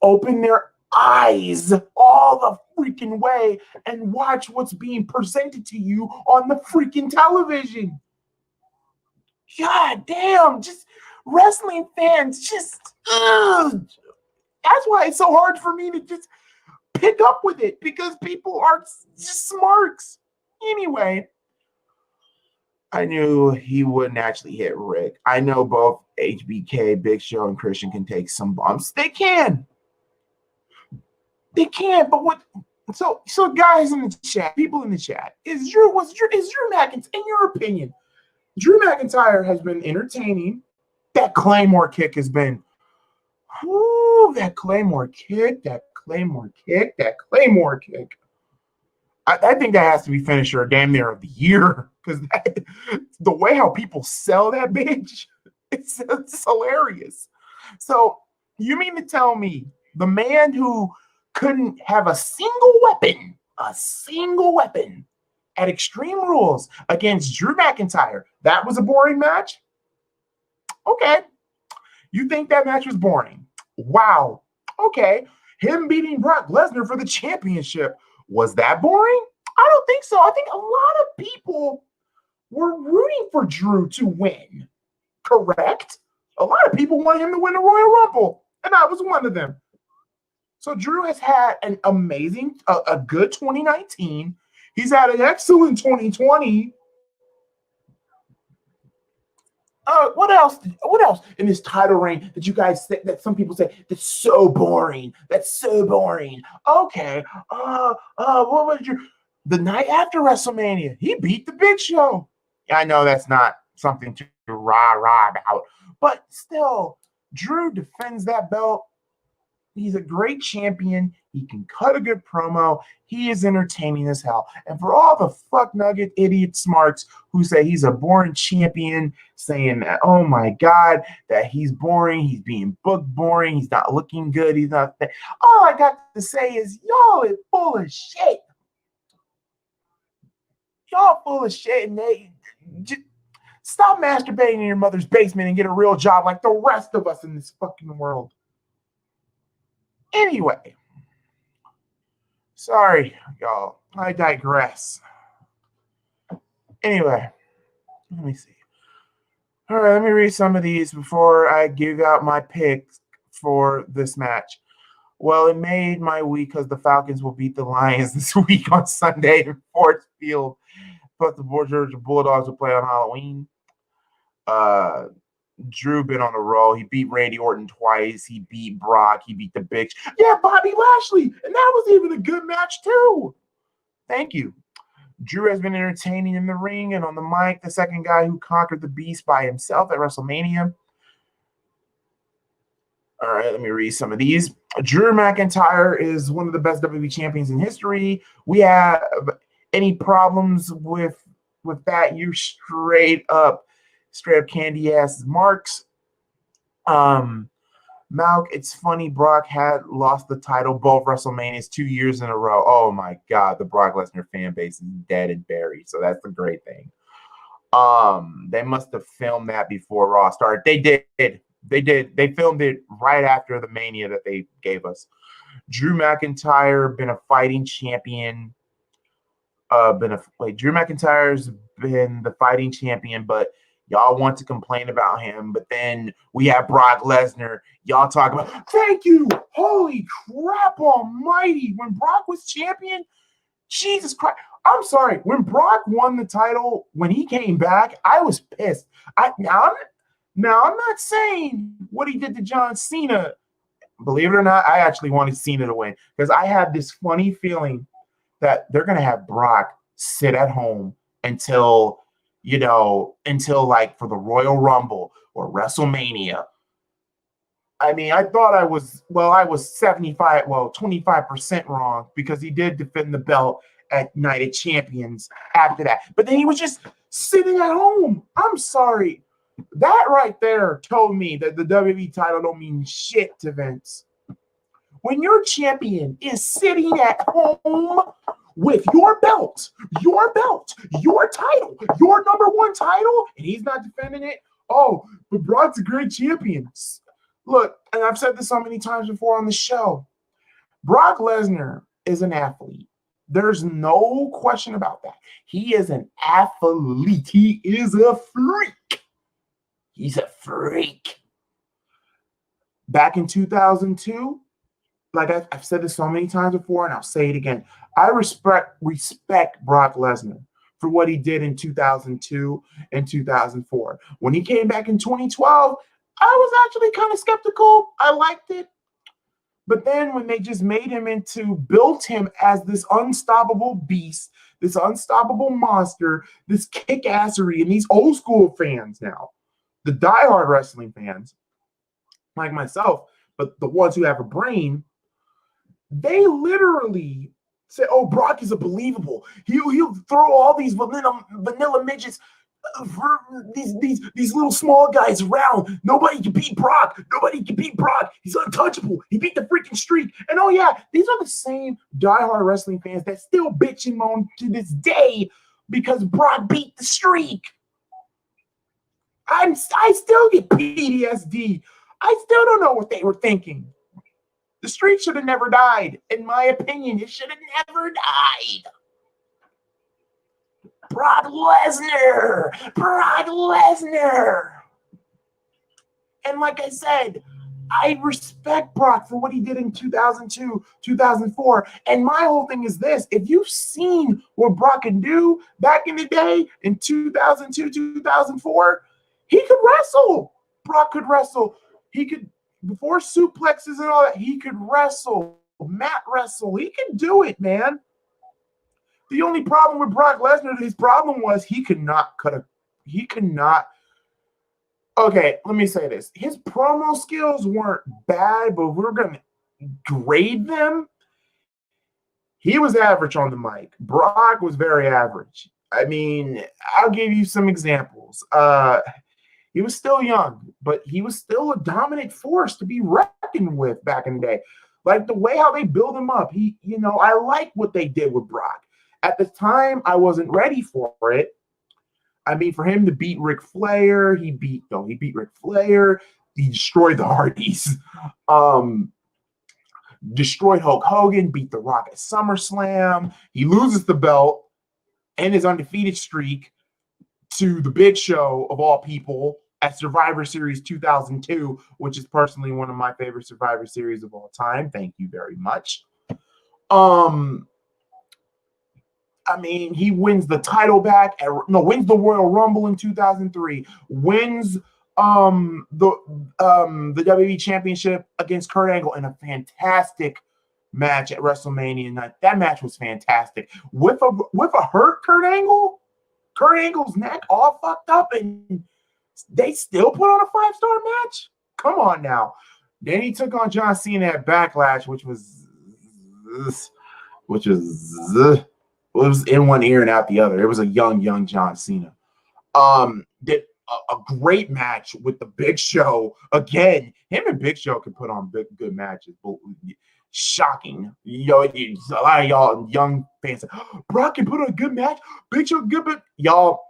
open their eyes all the freaking way and watch what's being presented to you on the freaking television. God damn, just wrestling fans, just that's why it's so hard for me to just pick up with it, because people are just smarks. Anyway, I knew he wouldn't actually hit Rick. I know both HBK, Big Show, and Christian can take some bumps. They can, but what? So guys in the chat, people in the chat, is Drew McIntyre, in your opinion, Drew McIntyre has been entertaining. That Claymore kick has been, that Claymore kick. I think that has to be finisher damn near of the year, because the way how people sell that bitch, it's hilarious. So you mean to tell me the man who couldn't have a single weapon at Extreme Rules against Drew McIntyre, that was a boring match? Okay. You think that match was boring? Wow. Okay. Him beating Brock Lesnar for the championship, was that boring? I don't think so. I think a lot of people were rooting for Drew to win. Correct? A lot of people wanted him to win the Royal Rumble, and I was one of them. So Drew has had an amazing, a good 2019. He's had an excellent 2020. What else in this title reign that you guys say, that some people say that's so boring? Okay. What was the night after WrestleMania? He beat the Big Show. I know that's not something to rah about, but still, Drew defends that belt. He's a great champion. He can cut a good promo. He is entertaining as hell. And for all the fuck nugget idiot smarts who say he's a boring champion, saying that, oh my God, that he's boring, he's being booked boring, he's not looking good, he's not. All I got to say is y'all is full of shit. Y'all full of shit, and they just stop masturbating in your mother's basement and get a real job like the rest of us in this fucking world. Anyway, sorry, y'all. I digress. Anyway, let me see. All right, let me read some of these before I give out my picks for this match. Well, it made my week because the Falcons will beat the Lions this week on Sunday in Ford Field. Plus, the Georgia Bulldogs will play on Halloween. Drew been on a roll. He beat Randy Orton twice. He beat Brock. He beat the Big Show. Yeah, Bobby Lashley. And that was even a good match, too. Thank you. Drew has been entertaining in the ring and on the mic. The second guy who conquered the beast by himself at WrestleMania. All right, let me read some of these. Drew McIntyre is one of the best WWE champions in history. We have any problems with that? You straight up candy ass marks. Malc, it's funny, Brock had lost the title both WrestleManias 2 years in a row. Oh my God, the Brock Lesnar fan base is dead and buried. So that's the great thing. They must have filmed that before Raw started. They did. They filmed it right after the Mania that they gave us. Drew McIntyre been a fighting champion. Drew McIntyre's been the fighting champion, but y'all want to complain about him. But then we have Brock Lesnar. Y'all talk about, thank you. Holy crap almighty. When Brock was champion, Jesus Christ. I'm sorry. When Brock won the title, when he came back, I was pissed. Now I'm not saying what he did to John Cena. Believe it or not, I actually wanted Cena to win because I had this funny feeling that they're gonna have Brock sit at home until like for the Royal Rumble or WrestleMania. I mean, I thought I was 25% wrong because he did defend the belt at United Champions after that. But then he was just sitting at home. I'm sorry. That right there told me that the WWE title don't mean shit to Vince. When your champion is sitting at home with your belt, your title, your number one title, and he's not defending it, oh, but Brock's a great champion. Look, and I've said this so many times before on the show, Brock Lesnar is an athlete. There's no question about that. He is an athlete. He is a freak. He's a freak. Back in 2002, like I've said this so many times before, and I'll say it again. I respect Brock Lesnar for what he did in 2002 and 2004. When he came back in 2012, I was actually kind of skeptical. I liked it. But then when they just built him as this unstoppable beast, this unstoppable monster, this kick-assery, and these old school fans now, the diehard wrestling fans, like myself, but the ones who have a brain, they literally say, "Oh, Brock is a believable. He'll throw all these vanilla midgets, these little small guys around. Nobody can beat Brock. Nobody can beat Brock. He's untouchable. He beat the freaking streak." And oh yeah, these are the same diehard wrestling fans that still bitch and moan to this day because Brock beat the streak. I still get PTSD. I still don't know what they were thinking. The streak should have never died. In my opinion, it should have never died. Brock Lesnar. And like I said, I respect Brock for what he did in 2002, 2004. And my whole thing is this. If you've seen what Brock can do back in the day in 2002, 2004, he could wrestle. Brock could wrestle. He could, before suplexes and all that, he could wrestle, mat wrestle. He could do it, man. The only problem with Brock Lesnar, his problem was he could not. Okay, let me say this. His promo skills weren't bad, but we're going to grade them. He was average on the mic. Brock was very average. I mean, I'll give you some examples. He was still young, but he was still a dominant force to be reckoned with back in the day. Like the way how they build him up, I like what they did with Brock. At the time, I wasn't ready for it. I mean, for him to beat Ric Flair, he beat Ric Flair. He destroyed the Hardys. Destroyed Hulk Hogan, beat The Rock at SummerSlam. He loses the belt and his undefeated streak to the Big Show, of all people, at Survivor Series 2002, which is personally one of my favorite Survivor Series of all time. Thank you very much. I mean, he wins the title back. Wins the Royal Rumble in 2003. Wins the WWE Championship against Kurt Angle in a fantastic match at WrestleMania night. That match was fantastic. With a hurt Kurt Angle, Kurt Angle's neck all fucked up, and they still put on a 5-star match? Come on now. Then he took on John Cena at Backlash, which was in one ear and out the other. It was a young John Cena. Did a great match with the Big Show. Again, him and Big Show can put on good matches. Shocking. A lot of y'all young fans say, Brock can put on a good match. Big Show good, but y'all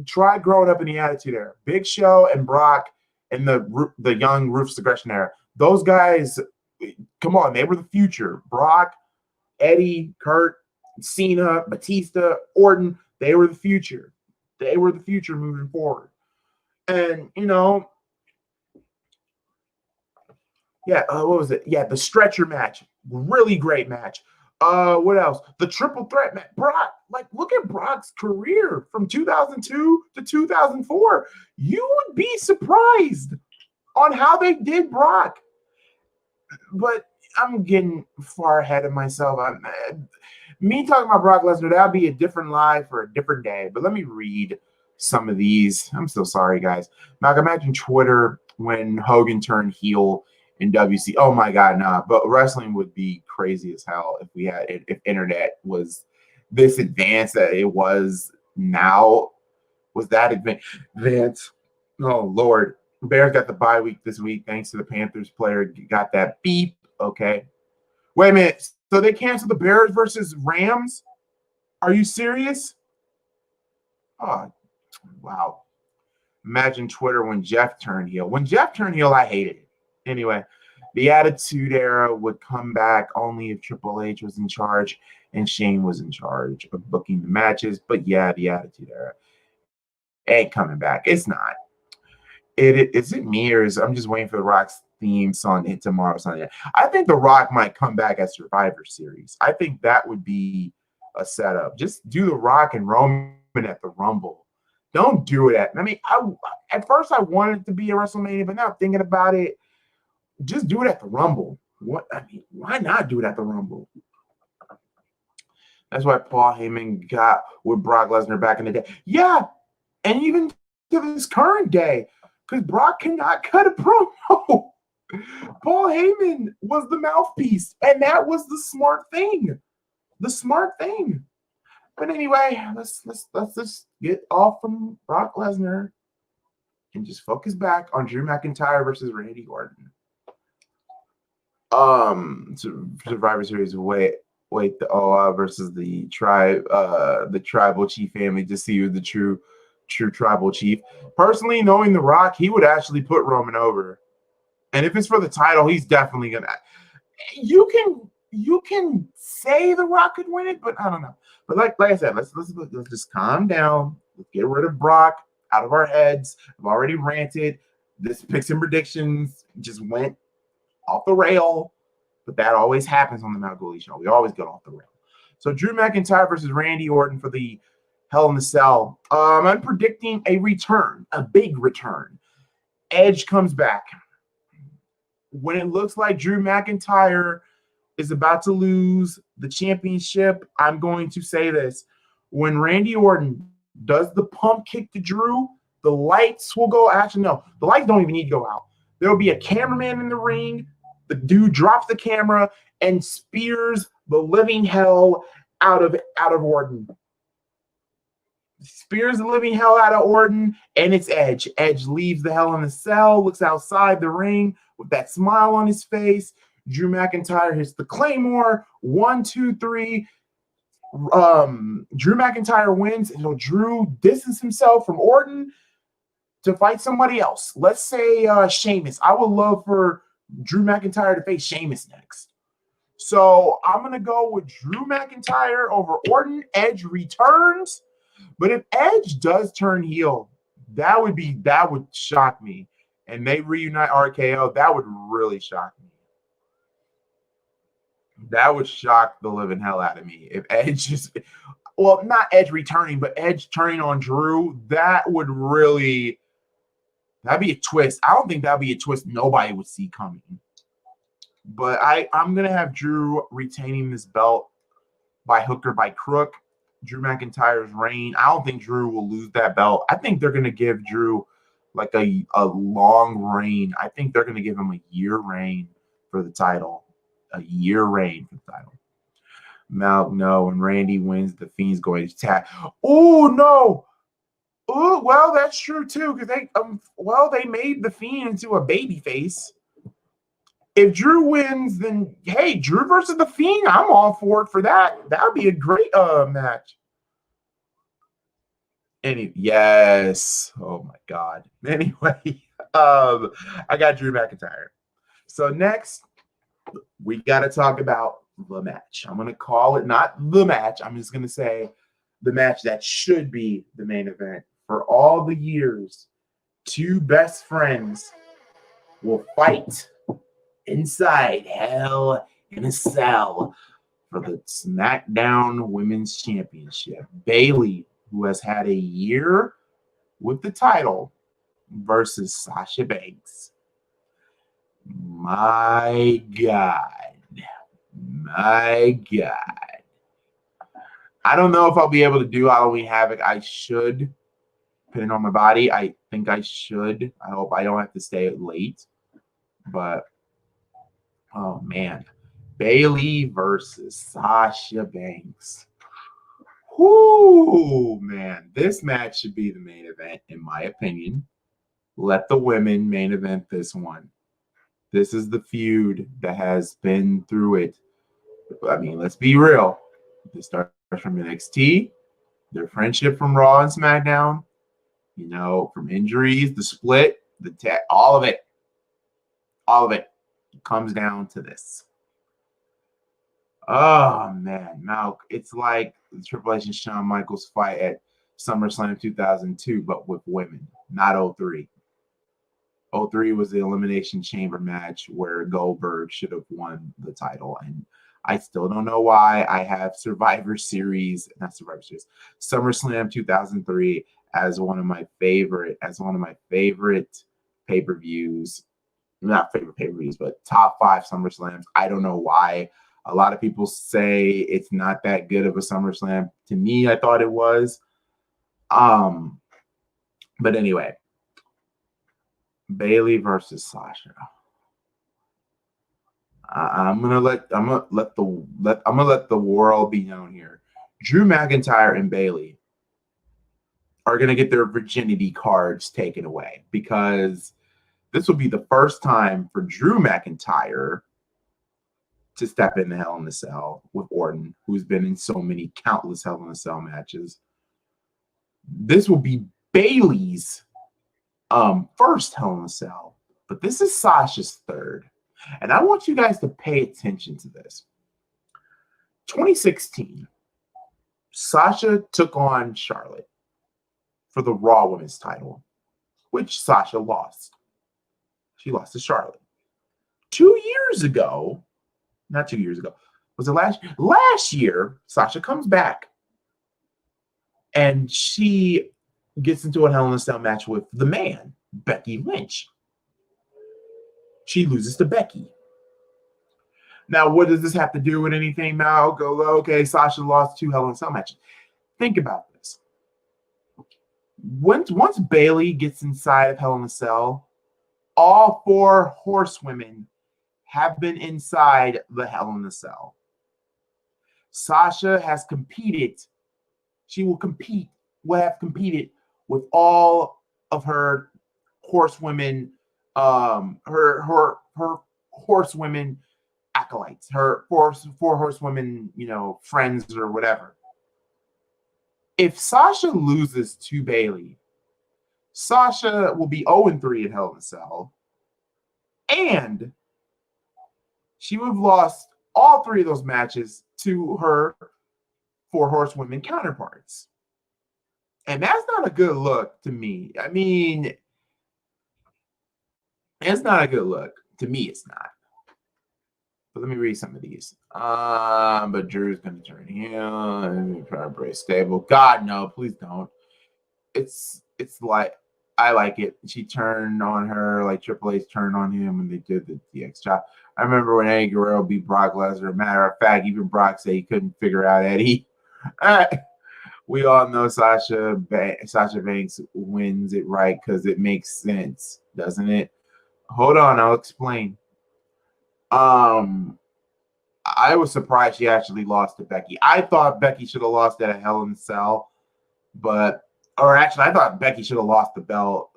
try growing up in the Attitude Era. Big Show and Brock and the young Ruthless Aggression era. Those guys, come on, they were the future. Brock, Eddie, Kurt, Cena, Batista, Orton, they were the future. They were the future moving forward. And, what was it? Yeah, the stretcher match. Really great match. What else? The triple threat match. Brock, like, look at Brock's career from 2002 to 2004. You would be surprised on how they did Brock. But I'm getting far ahead of myself. Me talking about Brock Lesnar, that'll be a different live for a different day. But let me read some of these. I'm so sorry, guys. Malc, imagine Twitter when Hogan turned heel in WC. Oh my God, nah. But wrestling would be crazy as hell if we had if internet was this advanced that it was now. Was that advanced? Oh Lord. Bears got the bye week this week thanks to the Panthers player got that beep. Okay. Wait a minute. So they canceled the Bears versus Rams? Are you serious? Oh, wow. Imagine Twitter when Jeff turned heel. When Jeff turned heel, I hated it. Anyway, the Attitude Era would come back only if Triple H was in charge and Shane was in charge of booking the matches. But yeah, the Attitude Era ain't coming back. It's not. Is it me or is I'm just waiting for the Rock's theme song hit tomorrow Sunday? I think the Rock might come back at Survivor Series. I think that would be a setup. Just do the Rock and Roman at the Rumble. Don't do it at first I wanted it to be a WrestleMania, but now thinking about it, just do it at the Rumble. Why not do it at the Rumble? That's why Paul Heyman got with Brock Lesnar back in the day. Yeah, and even to this current day. Because Brock cannot cut a promo. Paul Heyman was the mouthpiece, and that was the smart thing. The smart thing. But anyway, let's just get off from Brock Lesnar and just focus back on Drew McIntyre versus Randy Orton. Survivor Series versus the tribal chief family to see who the true tribal chief. Personally, knowing The Rock, he would actually put Roman over. And if it's for the title, he's definitely gonna. You can say The Rock could win it, but I don't know. But like I said, let's just calm down. Let's get rid of Brock out of our heads. I've already ranted. This picks and predictions just went off the rail, but that always happens on the MalcGoolie show. We always get off the rail. So Drew McIntyre versus Randy Orton for the Hell in the Cell. I'm predicting a return, a big return. Edge comes back. When it looks like Drew McIntyre is about to lose the championship, I'm going to say this. When Randy Orton does the pump kick to Drew, the lights will go. Actually, no, the lights don't even need to go out. There will be a cameraman in the ring. The dude drops the camera and spears the living hell out of Orton. Spears the living hell out of Orton, and it's Edge. Edge leaves the Hell in the Cell, looks outside the ring with that smile on his face. Drew McIntyre hits the Claymore. 1, 2, 3. Drew McIntyre wins, and so Drew distances himself from Orton to fight somebody else. Let's say Sheamus. I would love for Drew McIntyre to face Sheamus next. So I'm going to go with Drew McIntyre over Orton. Edge returns. But if Edge does turn heel, that would shock me. And they reunite RKO, that would really shock me. That would shock the living hell out of me. If Edge just, well, not Edge returning, but Edge turning on Drew, that'd be a twist. I don't think that'd be a twist nobody would see coming. But I'm going to have Drew retaining this belt by hook or by crook. Drew McIntyre's reign. I don't think Drew will lose that belt. I think they're going to give Drew like a long reign. I think they're going to give him a year reign for the title. A year reign for the title. No, when Randy wins, the Fiend's going to tag. Oh, no. Oh, well, that's true, too, because they made the Fiend into a baby face. If Drew wins, then, hey, Drew versus the Fiend, I'm all for it for that. That would be a great match. Yes. Oh, my God. Anyway, I got Drew McIntyre. So next, we got to talk about the match. I'm going to call it not the match. I'm just going to say the match that should be the main event. For all the years, two best friends will fight inside Hell in a Cell for the SmackDown Women's Championship. Bayley, who has had a year with the title, versus Sasha Banks. My God. My God. I don't know if I'll be able to do Halloween Havoc. I should, depending on my body. I think I should. I hope I don't have to stay late. But, oh, man. Bayley versus Sasha Banks. Whoo, man. This match should be the main event, in my opinion. Let the women main event this one. This is the feud that has been through it. I mean, let's be real. This starts from NXT, their friendship from Raw and SmackDown, you know, from injuries, the split, all of it. All of it comes down to this. Oh, man. Now, it's like the Triple H and Shawn Michaels fight at SummerSlam 2002, but with women, not 03. 03 was the Elimination Chamber match where Goldberg should have won the title. And I still don't know why. I have SummerSlam 2003 as one of my favorite pay-per-views. Not favorite pay-per-views, but top 5 SummerSlams. I don't know why. A lot of people say it's not that good of a SummerSlam. To me, I thought it was. But anyway, Bayley versus Sasha. I'm gonna let the world be known here. Drew McIntyre and Bayley are gonna get their virginity cards taken away, because this will be the first time for Drew McIntyre to step in the Hell in a Cell with Orton, who's been in so many countless Hell in a Cell matches. This will be Bayley's first Hell in a Cell, but this is Sasha's third. And I want you guys to pay attention to this. 2016, Sasha took on Charlotte for the Raw Women's title, which Sasha lost. She lost to Charlotte. 2 years ago, not 2 years ago, was it last year? Last year, Sasha comes back and she gets into a Hell in a Cell match with the man, Becky Lynch. She loses to Becky. Now, what does this have to do with anything, Mal? Go, okay, Sasha lost 2 Hell in a Cell matches. Think about this. Once Bayley gets inside of Hell in a Cell, all 4 horsewomen have been inside the Hell in a Cell. Sasha has competed. She will have competed with all of her horsewomen, her horsewomen acolytes, her four horsewomen, friends or whatever. If Sasha loses to Bayley, Sasha will be 0-3 in Hell in a Cell, and she would have lost all 3 of those matches to her 4 horsewomen counterparts. And that's not a good look to me. I mean, it's not a good look. To me, it's not. But let me read some of these. But Drew's going to turn heel and probably stable. God, no, please don't. It's like, I like it. She turned on her like Triple H turned on him when they did the DX chop. I remember when Eddie Guerrero beat Brock Lesnar. Matter of fact, even Brock said he couldn't figure out Eddie. We all know Sasha Banks wins it right because it makes sense, doesn't it? Hold on, I'll explain. I was surprised she actually lost to Becky. I thought Becky should have lost at a Hell in a Cell, I thought Becky should have lost the belt.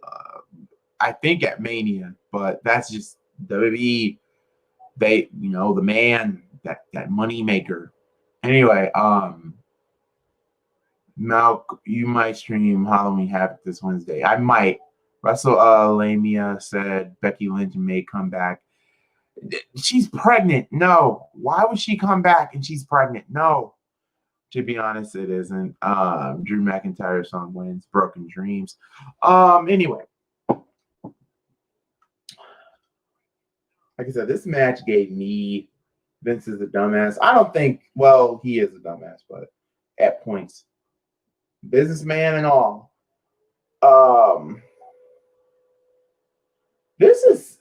I think at Mania, but that's just WWE. The man, that money maker. Anyway, Mal, you might stream Halloween Havoc this Wednesday. I might. Russell Lamia said Becky Lynch may come back. She's pregnant. No. Why would she come back and she's pregnant? No. To be honest, it isn't. Drew McIntyre's song wins. Broken Dreams. Anyway. Like I said, this match gave me Vince is a dumbass. I don't think, well, he is a dumbass, but at points. Businessman and all. This is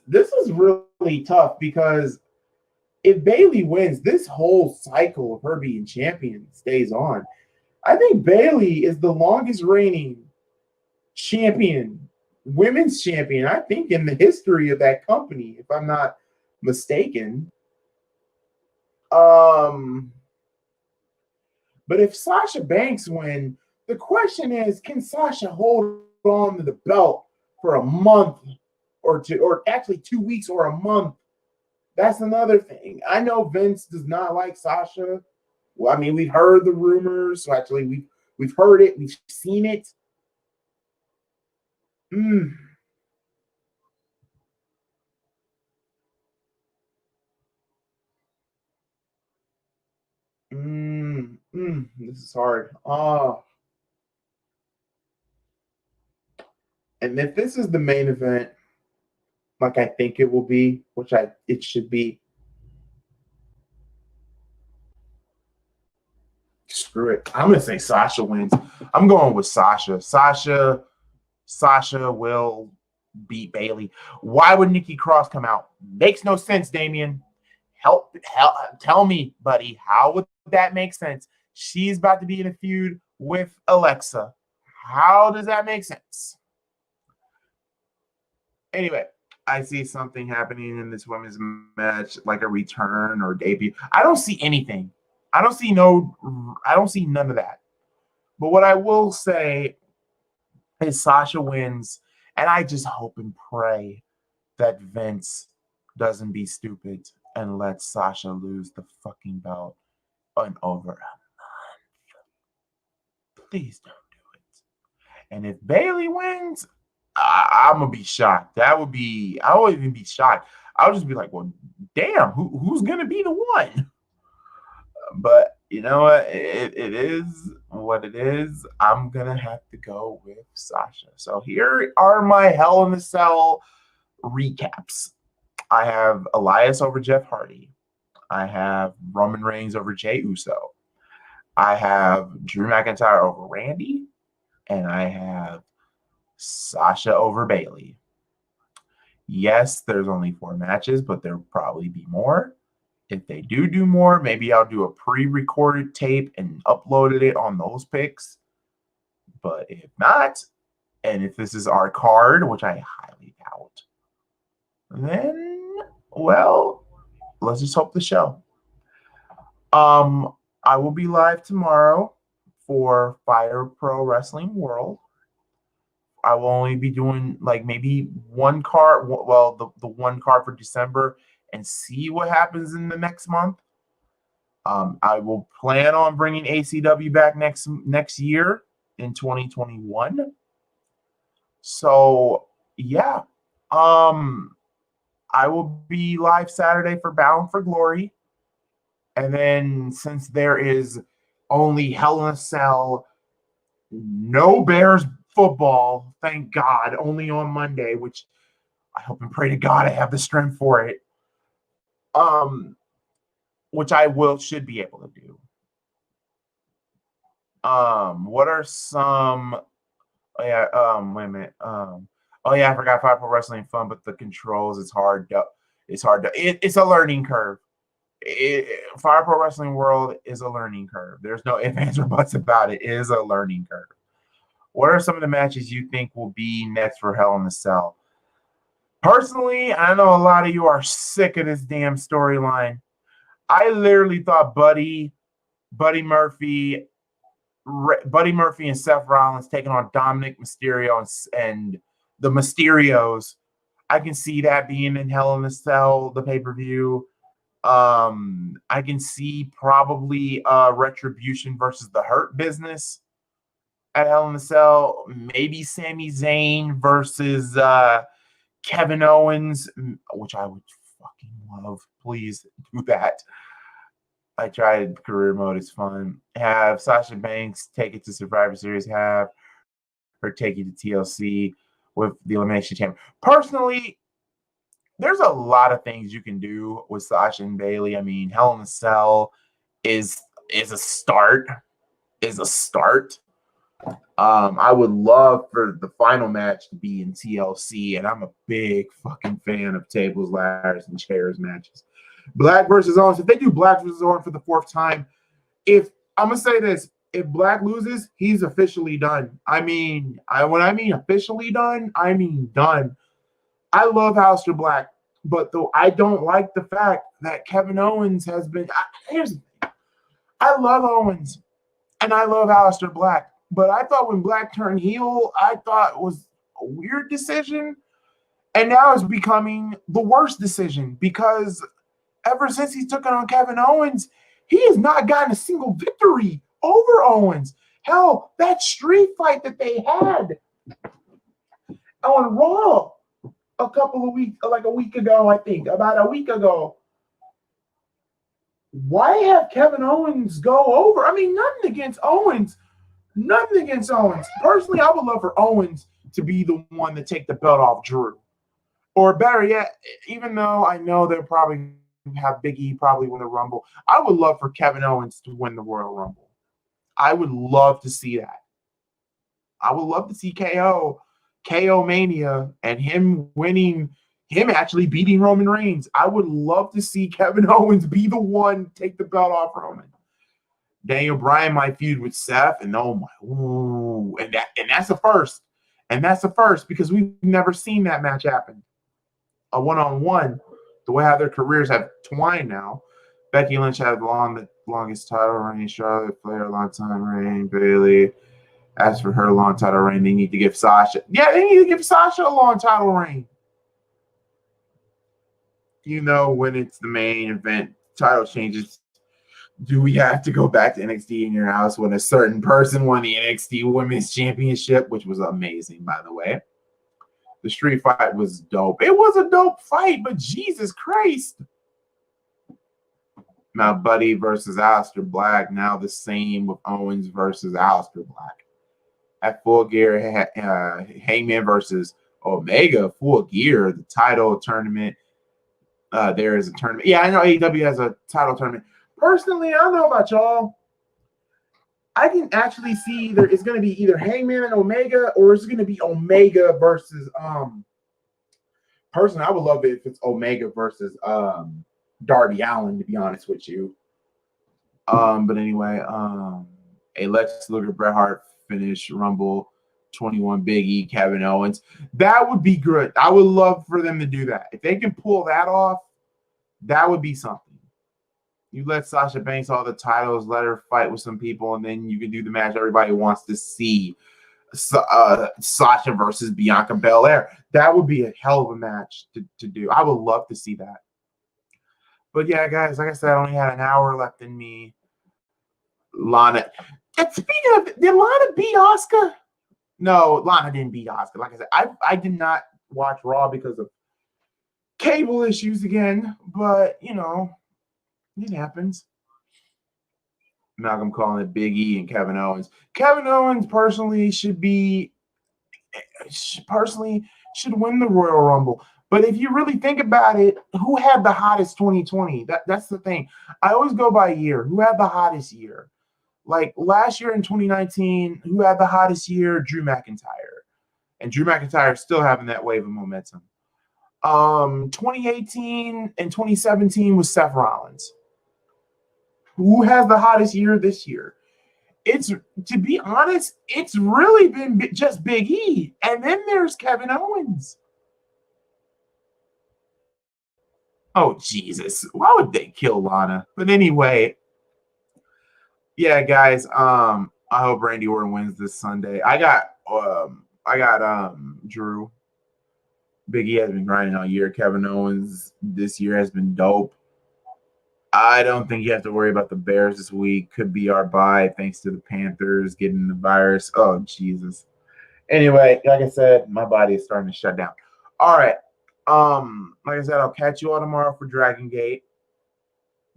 really tough because if Bayley wins, this whole cycle of her being champion stays on. I think Bayley is the longest reigning champion, women's champion, I think, in the history of that company, if I'm not mistaken. But if Sasha Banks wins, the question is, can Sasha hold on to the belt for a month or two, or actually 2 weeks or a month? That's another thing. I know Vince does not like Sasha. Well, I mean, we've heard the rumors. So actually, we've heard it. We've seen it. This is hard. And if this is the main event, like I think it will be, which it should be, screw it. I'm gonna say Sasha wins. I'm going with Sasha. Sasha will beat Bayley. Why would Nikki Cross come out? Makes no sense, Damien. Tell me, buddy, how would that make sense? She's about to be in a feud with Alexa. How does that make sense? Anyway, I see something happening in this women's match, like a return or debut. I don't see anything. I don't see none of that. But what I will say is Sasha wins, and I just hope and pray that Vince doesn't be stupid and let Sasha lose the fucking belt in over a month. Please don't do it. And if Bayley wins, I'm gonna be shocked. I won't even be shocked. I'll just be like, well, damn, who's gonna be the one? But you know what? It is what it is. I'm gonna have to go with Sasha. So here are my Hell in a Cell recaps. I have Elias over Jeff Hardy. I have Roman Reigns over Jey Uso. I have Drew McIntyre over Randy. And I have Sasha over Bayley. Yes, there's only 4 matches, but there'll probably be more. If they do more, maybe I'll do a pre-recorded tape and uploaded it on those picks. But if not, and if this is our card, which I highly doubt, then, well, let's just hope the show. I will be live tomorrow for Fire Pro Wrestling World. I will only be doing like maybe one card, well, the one card for December, and see what happens in the next month. I will plan on bringing ACW back next year in 2021. So yeah, I will be live Saturday for Bound for Glory, and then since there is only Hell in a Cell, no Bears football, thank God, only on Monday, which I hope and pray to God I have the strength for it. Which I should be able to do. What are some? Oh yeah. Wait a minute. Oh yeah, I forgot Fire Pro Wrestling fun, but the controls, it's hard. It's a learning curve. Fire Pro Wrestling World is a learning curve. There's no ifs, ands, or buts about it. It is a learning curve. What are some of the matches you think will be next for Hell in a Cell? Personally, I know a lot of you are sick of this damn storyline. I literally thought Buddy Murphy and Seth Rollins taking on Dominic Mysterio and the Mysterios. I can see that being in Hell in a Cell, the pay-per-view. I can see probably Retribution versus the Hurt Business at Hell in a Cell. Maybe Sami Zayn versus Kevin Owens, which I would fucking love. Please do that. I tried career mode. It's fun. Have Sasha Banks take it to Survivor Series. Have her take it to TLC with the Elimination Chamber. Personally, there's a lot of things you can do with Sasha and Bailey. I mean, Hell in a Cell is is a start. Is a start. I would love for the final match to be in TLC, and I'm a big fucking fan of tables, ladders, and chairs matches. Black versus Owens. If they do Black versus Owens for the fourth time, if I'm gonna say this, if Black loses, he's officially done. I mean, when I mean officially done, I mean done. I love Aleister Black, but though I don't like the fact that Kevin Owens has been. Here's the thing. I love Owens and I love Aleister Black, but I thought when Black turned heel, I thought it was a weird decision, and now it's becoming the worst decision because ever since he's taken on Kevin Owens, he has not gotten a single victory over Owens. Hell, that street fight that they had on Raw a couple of weeks, like a week ago, I think, about a week ago. Why have Kevin Owens go over? I mean, nothing against Owens. Nothing against Owens. Personally, I would love for Owens to be the one to take the belt off Drew. Or better yet, even though I know they'll probably have Big E probably win the Rumble, I would love for Kevin Owens to win the Royal Rumble. I would love to see that. I would love to see KO Mania and him winning, him actually beating Roman Reigns. I would love to see Kevin Owens be the one to take the belt off Roman. Daniel Bryan might feud with Seth, and oh my, ooh, and that's a first. And that's a first because we've never seen that match happen. A one-on-one, the way how their careers have twined now. Becky Lynch had the longest title reign. Charlotte Flair, a long time reign. Bayley, as for her long title reign, they need to give Sasha. Yeah, they need to give Sasha a long title reign. You know, when it's the main event, title changes. Do we have to go back to NXT in your house when a certain person won the NXT Women's Championship, which was amazing, by the way? The street fight was dope. It was a dope fight, but Jesus Christ. Now, Buddy versus Aleister Black, now the same with Owens versus Aleister Black. At Full Gear, Hangman versus Omega, Full Gear, the title tournament. There is a tournament. Yeah, I know AEW has a title tournament. Personally, I don't know about y'all. I can actually see either it's going to be either Hangman and Omega, or it's going to be Omega versus Personally, I would love it if it's Omega versus Darby Allin, to be honest with you. But anyway, a Lex Luger Bret Hart finish Rumble 21 Big E Kevin Owens. That would be good. I would love for them to do that. If they can pull that off, that would be something. You let Sasha Banks all the titles, let her fight with some people, and then you can do the match everybody wants to see. Sasha versus Bianca Belair. That would be a hell of a match to do. I would love to see that. But yeah, guys, like I said, I only had an hour left in me. Lana. And speaking of, did Lana beat Asuka? No, Lana didn't beat Asuka. Like I said, I did not watch Raw because of cable issues again. But, you know, it happens. Malcolm calling it Big E and Kevin Owens. Kevin Owens personally should win the Royal Rumble. But if you really think about it, who had the hottest 2020? That's the thing. I always go by year. Who had the hottest year? Like last year in 2019, who had the hottest year? Drew McIntyre. And Drew McIntyre is still having that wave of momentum. 2018 and 2017 was Seth Rollins. Who has the hottest year this year? It's, to be honest, it's really been just Big E. And then there's Kevin Owens. Oh, Jesus. Why would they kill Lana? But anyway, yeah, guys, I hope Randy Orton wins this Sunday. I got Drew. Big E has been grinding all year. Kevin Owens this year has been dope. I don't think you have to worry about the Bears this week. Could be our bye thanks to the Panthers getting the virus. Oh, Jesus. Anyway, like I said, my body is starting to shut down. All right. Like I said, I'll catch you all tomorrow for Dragon Gate.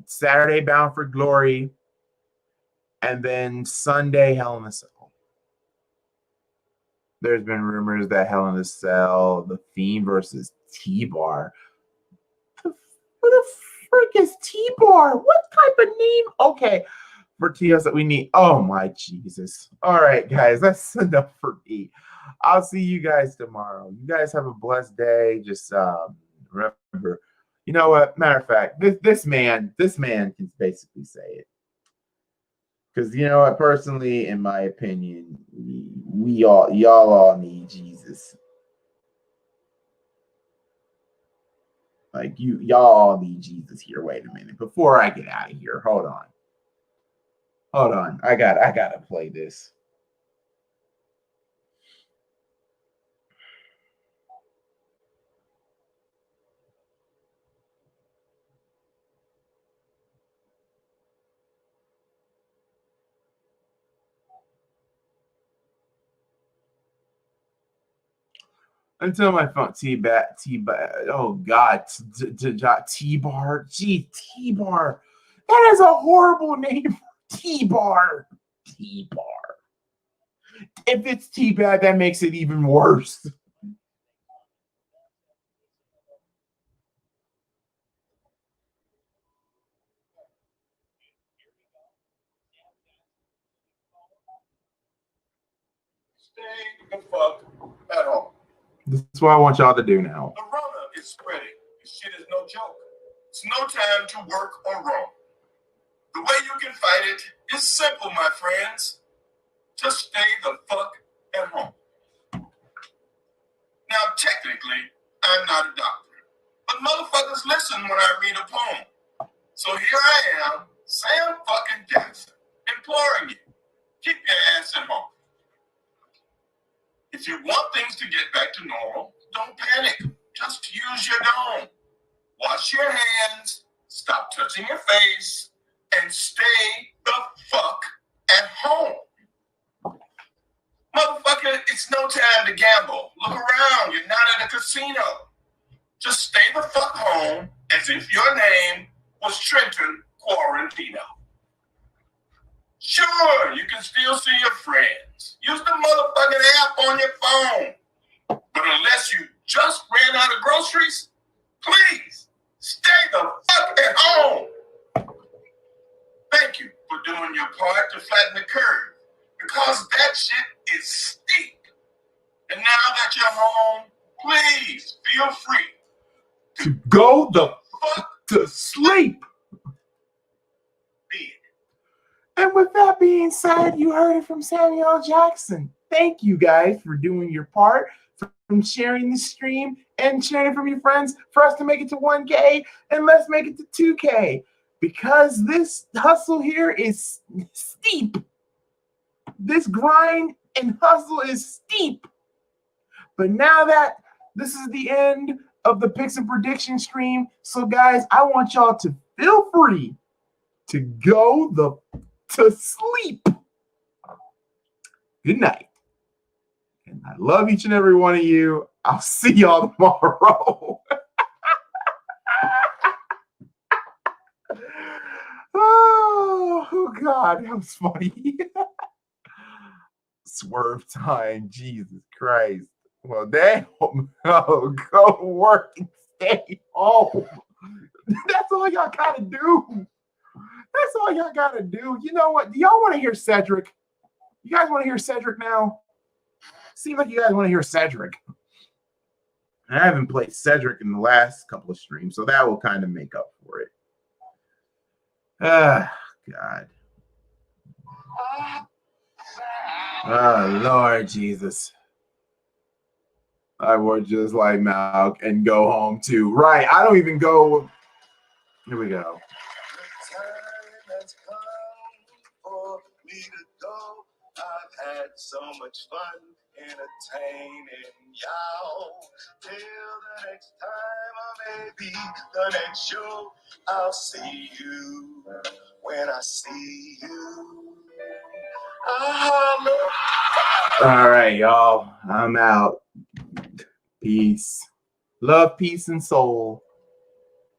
Saturday, Bound for Glory. And then Sunday, Hell in a Cell. There's been rumors that Hell in a Cell, The Fiend versus T-Bar. What the frick is T-Bar? What type of name? Okay, for TS that we need. Oh my Jesus. All right, guys, that's enough for me. I'll see you guys tomorrow. You guys have a blessed day. Just remember, you know what? Matter of fact, this man can basically say it. Because you know what, personally, in my opinion, y'all all need Jesus. Like y'all all need Jesus here. Wait a minute. Before I get out of here, hold on. Hold on. I gotta play this. Until my phone T-Bar. Oh God, T-Bar. Gee, T-Bar. That is a horrible name. T-Bar. T-Bar. If it's T-Bag, that makes it even worse. Stay the fuck at home. This is what I want y'all to do now. The Rona is spreading. This shit is no joke. It's no time to work or roam. The way you can fight it is simple, my friends. Just stay the fuck at home. Now, technically, I'm not a doctor, but motherfuckers listen when I read a poem. So here I am, Sam fucking Jackson, imploring you, keep your ass at home. If you want things to get back to normal, don't panic. Just use your dome. Wash your hands, stop touching your face, and stay the fuck at home. Motherfucker, it's no time to gamble. Look around, you're not at a casino. Just stay the fuck home as if your name was Trenton Quarantino. Sure, you can still see your friends. Use the motherfucking app on your phone. But unless you just ran out of groceries, please stay the fuck at home. Thank you for doing your part to flatten the curve, because that shit is steep. And now that you're home, please feel free to go the fuck to sleep. And with that being said, you heard it from Samuel Jackson. Thank you guys for doing your part, from sharing the stream and sharing it from your friends for us to make it to 1K, and let's make it to 2K. Because this hustle here is steep. This grind and hustle is steep. But now that this is the end of the picks and prediction stream, so guys, I want y'all to feel free to go to sleep. Good night. And I love each and every one of you. I'll see y'all tomorrow. Oh, God, that was funny. Swerve time. Jesus Christ. Well, damn. Oh, go to work and stay home. That's all y'all gotta do. That's all y'all gotta do. You know what? Do y'all want to hear Cedric? You guys want to hear Cedric now? Seems like you guys want to hear Cedric. I haven't played Cedric in the last couple of streams, so that will kind of make up for it. Ah, God. Oh, Lord Jesus. I would just like Malc and go home too. Right. I don't even go. Here we go. I've had so much fun entertaining y'all. Till the next time, or maybe the next show, I'll see you when I see you. All right, y'all. I'm out. Peace. Love, peace, and soul.